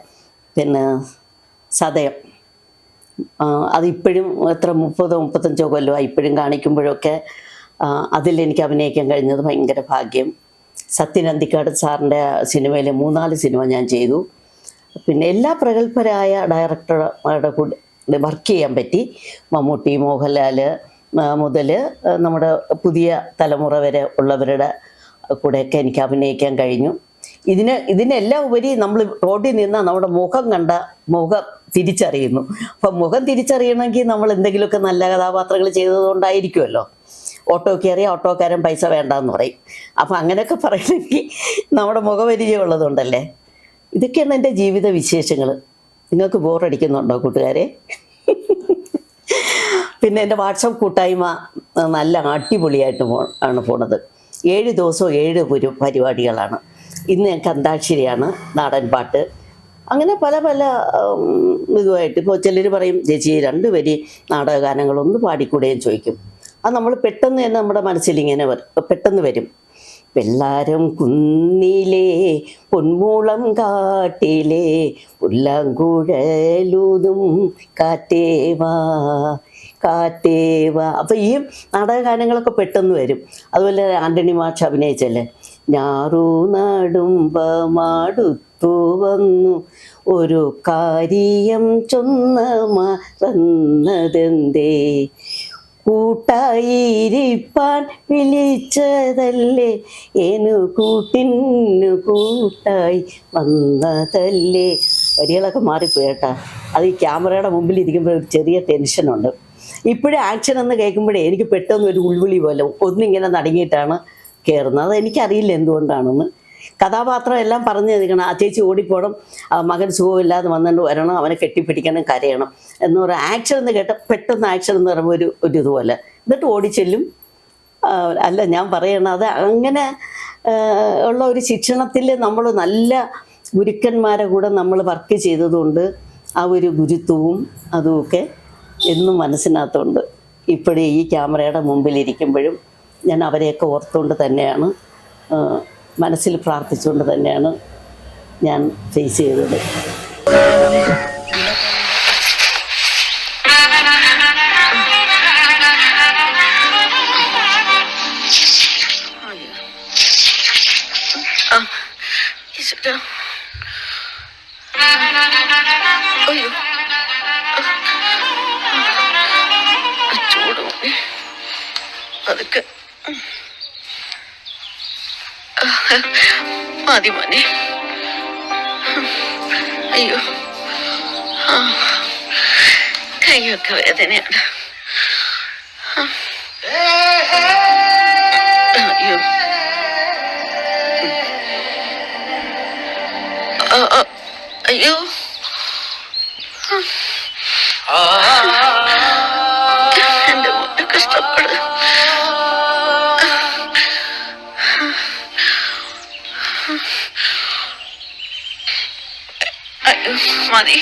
[SPEAKER 1] പിന്നെ സതയം, അതിപ്പോഴും എത്ര 30-35 കൊല്ലമായി ഇപ്പോഴും കാണിക്കുമ്പോഴൊക്കെ അതിലെനിക്ക് അഭിനയിക്കാൻ കഴിഞ്ഞത് ഭയങ്കര ഭാഗ്യം. സത്യൻ അന്തിക്കാട് സാറിൻ്റെ സിനിമയിൽ 3-4 സിനിമ ഞാൻ ചെയ്തു. പിന്നെ എല്ലാ പ്രഗത്ഭരായ ഡയറക്ടറുടെ കൂടെ വർക്ക് ചെയ്യാൻ പറ്റി. മമ്മൂട്ടി, മോഹൻലാൽ മുതൽ നമ്മുടെ പുതിയ തലമുറ വരെ ഉള്ളവരുടെ കൂടെയൊക്കെ എനിക്ക് അഭിനയിക്കാൻ കഴിഞ്ഞു. ഇതിനെല്ലാം ഉപരി നമ്മൾ റോഡിൽ നിന്നാൽ നമ്മുടെ മുഖം തിരിച്ചറിയുന്നു. അപ്പം മുഖം തിരിച്ചറിയണമെങ്കിൽ നമ്മൾ എന്തെങ്കിലുമൊക്കെ നല്ല കഥാപാത്രങ്ങൾ ചെയ്തതുകൊണ്ടായിരിക്കുമല്ലോ. ഓട്ടോ കയറിയാൽ ഓട്ടോക്കാരൻ പൈസ വേണ്ടെന്ന് പറയും. അപ്പം അങ്ങനെയൊക്കെ പറയണമെങ്കിൽ നമ്മുടെ മുഖപരിചയം ഉള്ളതുകൊണ്ടല്ലേ. ഇതൊക്കെയാണ് എൻ്റെ ജീവിത വിശേഷങ്ങൾ. നിങ്ങൾക്ക് ബോറടിക്കുന്നുണ്ടോ കൂട്ടുകാരെ? പിന്നെ എൻ്റെ വാട്സപ്പ് കൂട്ടായ്മ നല്ല അടിപൊളിയായിട്ട് ആണ് പോണത്. 7 ദിവസവും 7 പരിപാടികളാണ്. ഇന്ന് ഞങ്ങൾക്ക് അന്താക്ഷരിയാണ്, നാടൻ പാട്ട്, അങ്ങനെ പല ഇതുമായിട്ട്. ഇപ്പോൾ ചിലർ പറയും, ചേച്ചി 2 വരി നാടകഗാനങ്ങളൊന്ന് പാടിക്കൂടെയും ചോദിക്കും. അത് നമ്മൾ പെട്ടെന്ന് തന്നെ നമ്മുടെ മനസ്സിലിങ്ങനെ പെട്ടെന്ന് വരും. വെള്ളാരം കുന്നിലെ പൊന്മൂളം കാട്ടിലെ പുല്ലാങ്കുഴലൂതും കാറ്റേവാ കാറ്റേവാ. അപ്പോൾ ഈ നാടകഗാനങ്ങളൊക്കെ പെട്ടെന്ന് വരും. അതുപോലെ ആൻ്റണി മാഷ് അഭിനയിച്ചല്ലേ, ഞാറു നടുമ്പമാടുത്തു വന്നു ഒരു കാര്യം ചൊന്ന മറന്നതെന്തേ, കൂട്ടായിരിപ്പാൻ വിളിച്ചതല്ലേ, ഏനു കൂട്ടിനു കൂട്ടായി വന്നതല്ലേ. വരികളൊക്കെ മാറിപ്പോയി കേട്ടാ. അത് ഈ ക്യാമറയുടെ മുമ്പിൽ ഇരിക്കുമ്പോൾ ഒരു ചെറിയ ടെൻഷനുണ്ട്. ഇപ്പോഴും ആക്ഷൻ എന്ന് കേൾക്കുമ്പോഴേ എനിക്ക് പെട്ടെന്ന് ഒരു ഉൾവിളി പോലെ ഒന്നിങ്ങനെ നടുങ്ങിയിട്ടാണ് കയറുന്നത്. അതെനിക്കറിയില്ല എന്തുകൊണ്ടാണെന്ന്. കഥാപാത്രം എല്ലാം പറഞ്ഞു തന്നിരിക്കണം. ആ ചേച്ചി ഓടിപ്പോണം, മകൻ സുഖമില്ലാതെ വന്നിട്ട് വരണം, അവനെ കെട്ടിപ്പിടിക്കണം, കരയണം എന്ന് പറയാം. ആക്ഷൻ എന്ന് കേട്ട പെട്ടെന്ന് ആക്ഷൻ എന്ന് പറയുമ്പോൾ ഒരു ഇതുപോലെ എന്നിട്ട് ഓടിച്ചെല്ലും. അല്ല ഞാൻ പറയണം, അത് അങ്ങനെ ഉള്ള ഒരു ശിക്ഷണത്തിൽ നമ്മൾ നല്ല ഗുരുക്കന്മാരെ കൂടെ നമ്മൾ വർക്ക് ചെയ്തതുകൊണ്ട് ആ ഒരു ഗുരുത്വവും അതുമൊക്കെ എന്നും മനസ്സിനകത്തുണ്ട്. ഇപ്പോഴും ഈ ക്യാമറയുടെ മുമ്പിലിരിക്കുമ്പോഴും ഞാൻ അവരെയൊക്കെ ഓർത്തുകൊണ്ട് തന്നെയാണ്, മനസ്സിൽ പ്രാർത്ഥിച്ചുകൊണ്ട് തന്നെയാണ് ഞാൻ ഫേസ് ചെയ്തത്.
[SPEAKER 8] അതൊക്കെ മതി മോനെ. അയ്യോ, കൈയൊക്കെ വേദനയാണ്. അയ്യോ, അയ്യോ, എന്റെ മോനെ കഷ്ടപ്പെടും. അയ്യോ മതി,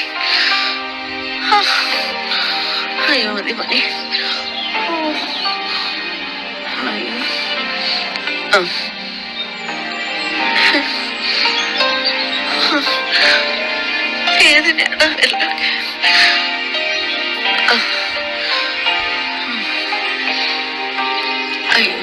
[SPEAKER 8] അയ്യോ മതി മതി. അയ്യോ വേദനയാണ് എല്ലാം. അയ്യോ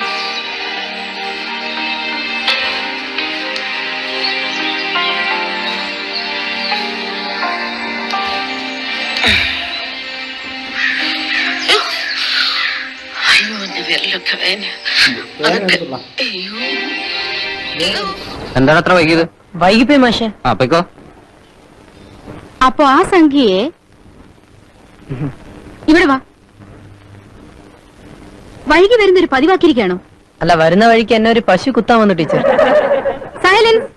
[SPEAKER 8] വിരലൊക്കെ വേദന. അതൊക്കെ അയ്യോ.
[SPEAKER 7] എന്താണ് അത്ര വൈകിയത്? വൈകിപ്പോയി മാഷെ. അപ്പോ
[SPEAKER 3] അപ്പൊ ആ സംഖ്യയെ ഇവിടെ വാ, വൈകി വരുന്നൊരു പതിവാക്കിയിരിക്കണോ?
[SPEAKER 7] അല്ല, വരുന്ന വഴിക്ക് എന്നെ ഒരു പശു കുത്താൻ വന്നു ടീച്ചർ.
[SPEAKER 3] സൈലൻസ്.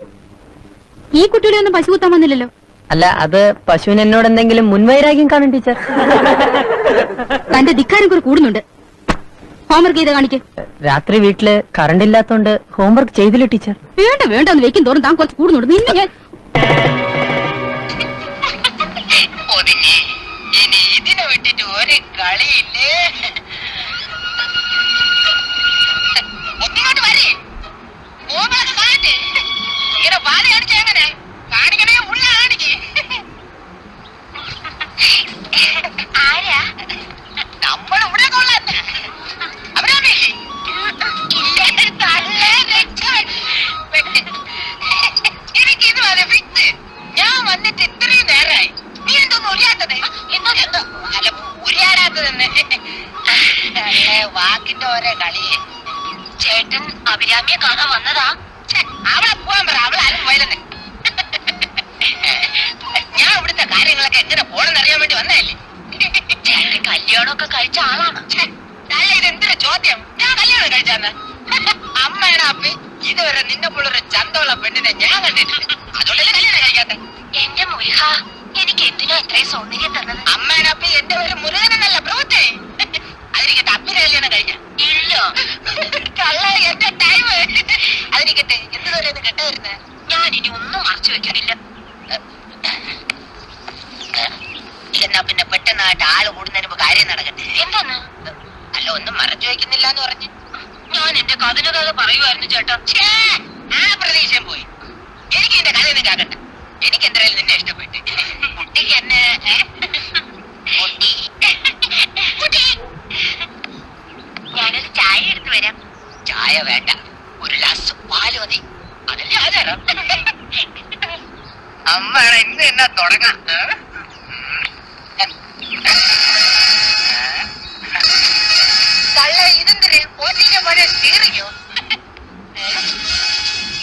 [SPEAKER 3] ഈ കുട്ടിയുടെ ഒന്നും പശു കുത്താൻ വന്നില്ലല്ലോ.
[SPEAKER 7] അല്ല, അത് പശുവിന് എന്നോട് എന്തെങ്കിലും മുൻവൈരാഗ്യം കാണും ടീച്ചർ.
[SPEAKER 3] തന്റെ ധിക്കാരം കുറെ കൂടുന്നുണ്ട്. ഹോംവർക്ക് ചെയ്ത് കാണിക്ക്.
[SPEAKER 7] രാത്രി വീട്ടില് കറണ്ട് ഇല്ലാത്തോണ്ട് ഹോംവർക്ക് ചെയ്തില്ല ടീച്ചർ.
[SPEAKER 3] വേണ്ട വേണ്ട എന്ന് വെക്കും തോറും താൻ കുറച്ച് കൂടുന്നുണ്ട്. നിന്നെ ഞാൻ
[SPEAKER 8] ഇനി ഇതിനെ വിട്ടിട്ട് ഒരു കളിയില്ലേ. ഒന്നിങ്ങോട്ട് വരേ, ഇങ്ങനെ പാല കാണിച്ച എങ്ങനെ കാണിക്കണേ? ഉള്ള കാണിക്ക്. ആരാ? നമ്മളിവിടെ കൊള്ളാൻ എനിക്കിത് മതി ഫിക്സ്. ഞാൻ വന്നിട്ട് ഇത്രയും നേരമായി, നീ എന്തൊന്നും ഉരിയാത്തത്? എന്തോ അല്ല ഉരിയാടാത്തതെന്ന്. വാക്കിന്റെ ഓരോ കളിയെ. ചേട്ടൻ അഭിരാമിയെ കാണാൻ വന്നതാ? അവളെ പോവാൻ പറ, അവളാരും പോയതെന്ന്. ഞാൻ ഇവിടുത്തെ കാര്യങ്ങളൊക്കെ എങ്ങനെ പോണെന്നറിയാൻ വേണ്ടി വന്നതല്ലേ. ചേട്ടൻ കല്യാണമൊക്കെ കഴിച്ച ആളാണ്. അല്ല, ഇതെന്തൊരു ചോദ്യം? ഞാൻ കല്യാണം കഴിച്ചാന്ന്? അമ്മയുടെ അപ്പി ഇതുവരെ നിന്നെ പോലൊരു ചന്തമുള്ള പെണ്ണിനെ ഞാൻ കണ്ടിട്ടില്ല. അതുകൊണ്ടല്ലേ കല്യാണം കഴിക്കാത്ത. എന്റെ മുരുക, എനിക്ക് എന്തിനാ ഇത്രയും സൗന്ദര്യം തന്നത്? അമ്മയുടെ അപ്പി എന്റെ പേര് മുരുകനെന്നല്ല പ്രവൃത്തി. അതിരിക്കട്ടെ, അപ്പിനെ കല്യാണം കഴിക്കാം ഇല്ലോ? കള്ള എന്റെ ടൈം. അതിരിക്കട്ടെ, എന്തുവരെ കെട്ടായിരുന്നേ? ഞാൻ ഇനി ഒന്നും മറച്ചു വെക്കാനില്ല. എന്നാ പിന്നെ പെട്ടെന്നായിട്ട് ആള് കൂടുന്നതിന് മുമ്പ് കാര്യം നടക്കട്ടെ. എന്താന്ന്? അല്ല, ഒന്നും മറച്ചു വെക്കുന്നില്ല എന്ന് പറഞ്ഞു. ഞാൻ എന്റെ കഥന കഥ പറയുമായിരുന്നു ചേട്ടാ. ആ പ്രതീക്ഷയും പോയി. എനിക്ക് എന്റെ കഥയൊന്നും കേൾക്കണ്ട. എനിക്ക് എന്തായാലും നിന്നെ ഇഷ്ടപ്പെട്ടു. കുട്ടിക്ക് എന്നെ ഞാനൊരു ചായ എടുത്തു വരാം. ചായ വേണ്ട, ഒരു ഗ്ലാസ് പാല് മതി. അതല്ലേ ആചാരം. അമ്മയുടെ ഇന്ന് എന്നാ തുടങ്ങാം. തള്ള ഇതെന്തിന് ഓട്ടിന്റെ പോലെ സ്റ്റീറിങ്ങോ?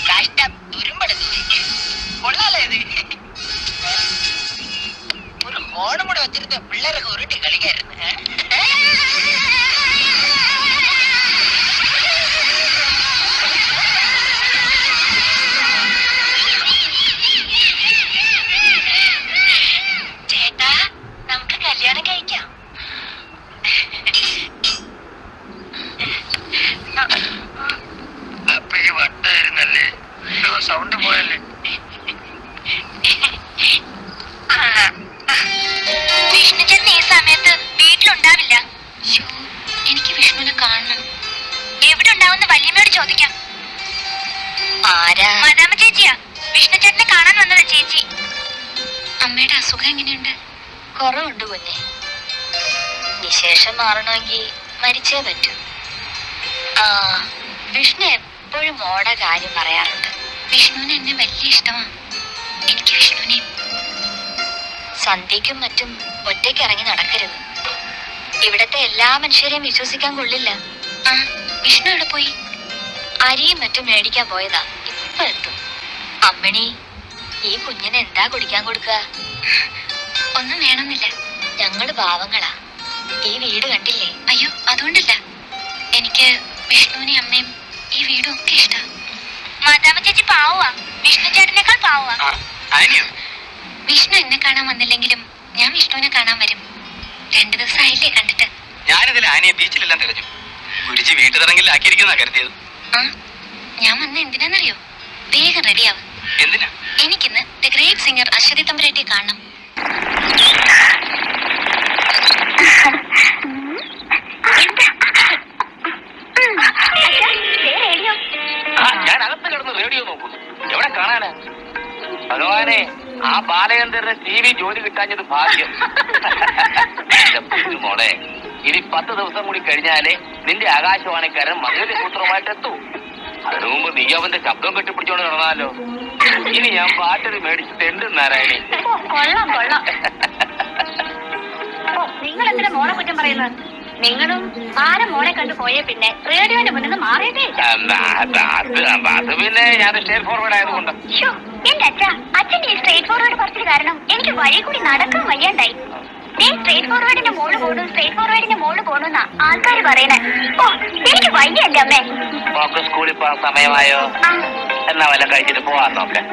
[SPEAKER 8] കഷ്ടം തുരുമ്പെടുത്തു കൊള്ളാലോ ഇത്. ഒരു ഹോണും കൂടെ വെച്ചിരുന്ന പിള്ളേരൊക്കെ ഉരുട്ടി കളിക്കായിരുന്നു. ചേട്ടാ, നമുക്ക് കല്യാണം കഴിക്കാം. അപ്പഴ് വട്ടായിരുന്നല്ലേ, സൗണ്ട് പോയല്ലേ. വിഷ്ണുചേട്ടൻ ഈ സമയത്ത് വീട്ടിലുണ്ടാവില്ല. എനിക്ക് വിഷ്ണുവിനെ കാണണം. എവിടെ ഉണ്ടാവുന്ന വല്യമ്മയോട് ചോദിക്കാം. ആരാ? മദാമ ചേച്ചിയാ. വിഷ്ണുചേട്ടനെ കാണാൻ വന്നതാ ചേച്ചി. അമ്മയുടെ അസുഖം എങ്ങനെയുണ്ട്? കുറവുണ്ട് കുഞ്ഞെ. വിശേഷം മാറണമെങ്കിൽ മരിച്ചേ പറ്റൂ. ആ, വിഷ്ണു എപ്പോഴും മോടെ കാര്യം പറയാറുണ്ട്. വിഷ്ണുവിന് എന്നെ വലിയ ഇഷ്ടമാണ്. എനിക്ക് വിഷ്ണുവിനെ. സന്ധ്യയ്ക്കും മറ്റും ഒറ്റയ്ക്ക് ഇറങ്ങി നടക്കരുത്. ഇവിടത്തെ എല്ലാ മനുഷ്യരെയും വിശ്വസിക്കാൻ കൊള്ളില്ല. ആ, വിഷ്ണു എവിടെ പോയി? അരിയും മറ്റും മേടിക്കാൻ പോയതാ. ഇപ്പൊ എത്തും. അമ്മണി, ഈ കുഞ്ഞിന് എന്താ കുടിക്കാൻ കൊടുക്കുക? ഒന്നും വേണമെന്നില്ല. ഞങ്ങള് പാവങ്ങളാ. ഈ വീട് കണ്ടില്ലേ? അയ്യോ, അതുകൊണ്ടല്ല. എനിക്ക് വിഷ്ണുവിനെ അമ്മയും ഈ വീടും ഒക്കെ ഇഷ്ടം. മാതാമ ചേച്ചി പാവുക. വിഷ്ണു ചേട്ടനേക്കാൾ പാവുക. വിഷ്ണു എന്നെ കാണാൻ വന്നില്ലെങ്കിലും ഞാൻ വിഷ്ണുവിനെ കാണാൻ വരും. 2 ദിവസമായില്ലേ കണ്ടിട്ട്.
[SPEAKER 4] ഞാനിതിൽ ആനയെ ബീച്ചിലെല്ലാം തെരഞ്ഞു. കുരിച്ച് വീട്ടുതറങ്കിലാക്കിയിരിക്കുന്ന കരുതിയത്.
[SPEAKER 3] ആ, ഞാൻ വന്ന എന്തിനാന്നറിയോ? വേഗം റെഡിയാവും.
[SPEAKER 4] എന്തിനാ?
[SPEAKER 3] എനിക്കിന്ന് ദ ഗ്രേറ്റ് സിംഗർ അശ്വതി തമ്പുരാട്ടിയെ കാണണം.
[SPEAKER 4] ഞാൻ അകത്ത് കിടന്ന് റേഡിയോ നോക്കുന്നു. എവിടെ കാണാനാ? ഭഗവാനെ, ആ ബാലചന്ദ്രന് TV ജോലി കിട്ടാഞ്ഞത് ഭാഗ്യം. മോളെ, ഇനി 10 ദിവസം കൂടി കഴിഞ്ഞാലേ നിന്റെ ആകാശവാണിക്കാരൻ മധുരപുത്രമായിട്ട് എത്തൂ. അതിനു മുമ്പ് നീ അവന്റെ ശബ്ദം കെട്ടിപ്പിടിച്ചോണ്ട് നടന്നാലോ. ഇനി ഞാൻ ബാറ്ററി മേടിച്ചിട്ട് എന്ത് നാരായണി.
[SPEAKER 3] കൊള്ളാം കൊള്ളാം. നിങ്ങൾ എന്തിനാ മോളെ കുറ്റം പറയുന്നത്? നിങ്ങളും ആരും മോളെ കണ്ടു പോയേ പിന്നെ റേഡിയോന്റെ മുന്നിൽ നിന്ന് മാറിയതേ ഇല്ല.
[SPEAKER 4] അത് പിന്നെ ഞാൻ സ്റ്റേറ്റ് ഫോർവേഡ് ആയതുകൊണ്ട്.
[SPEAKER 3] എന്റെ അച്ഛന്റെ ഈ സ്ട്രേറ്റ് ഫോർവേഡ് പറച്ചിൽ കാരണം എനിക്ക് വഴി കൂടി നടക്കാൻ വയ്യാണ്ടായി. സ്ട്രേറ്റ് ഫോർവേഡിന്റെ മോള് പോണു, സ്ട്രേറ്റ് ഫോർവേഡിന്റെ മോള് പോണെന്നാ ആൾക്കാർ പറയണേ. ഓ, എനിക്ക് വയ്യ എന്റെ അമ്മേ.
[SPEAKER 4] സ്കൂളിൽ പോകാൻ സമയമായോ? എന്നാ വല്ല കഴിച്ചിട്ട് പോവാൻ നോക്കാം.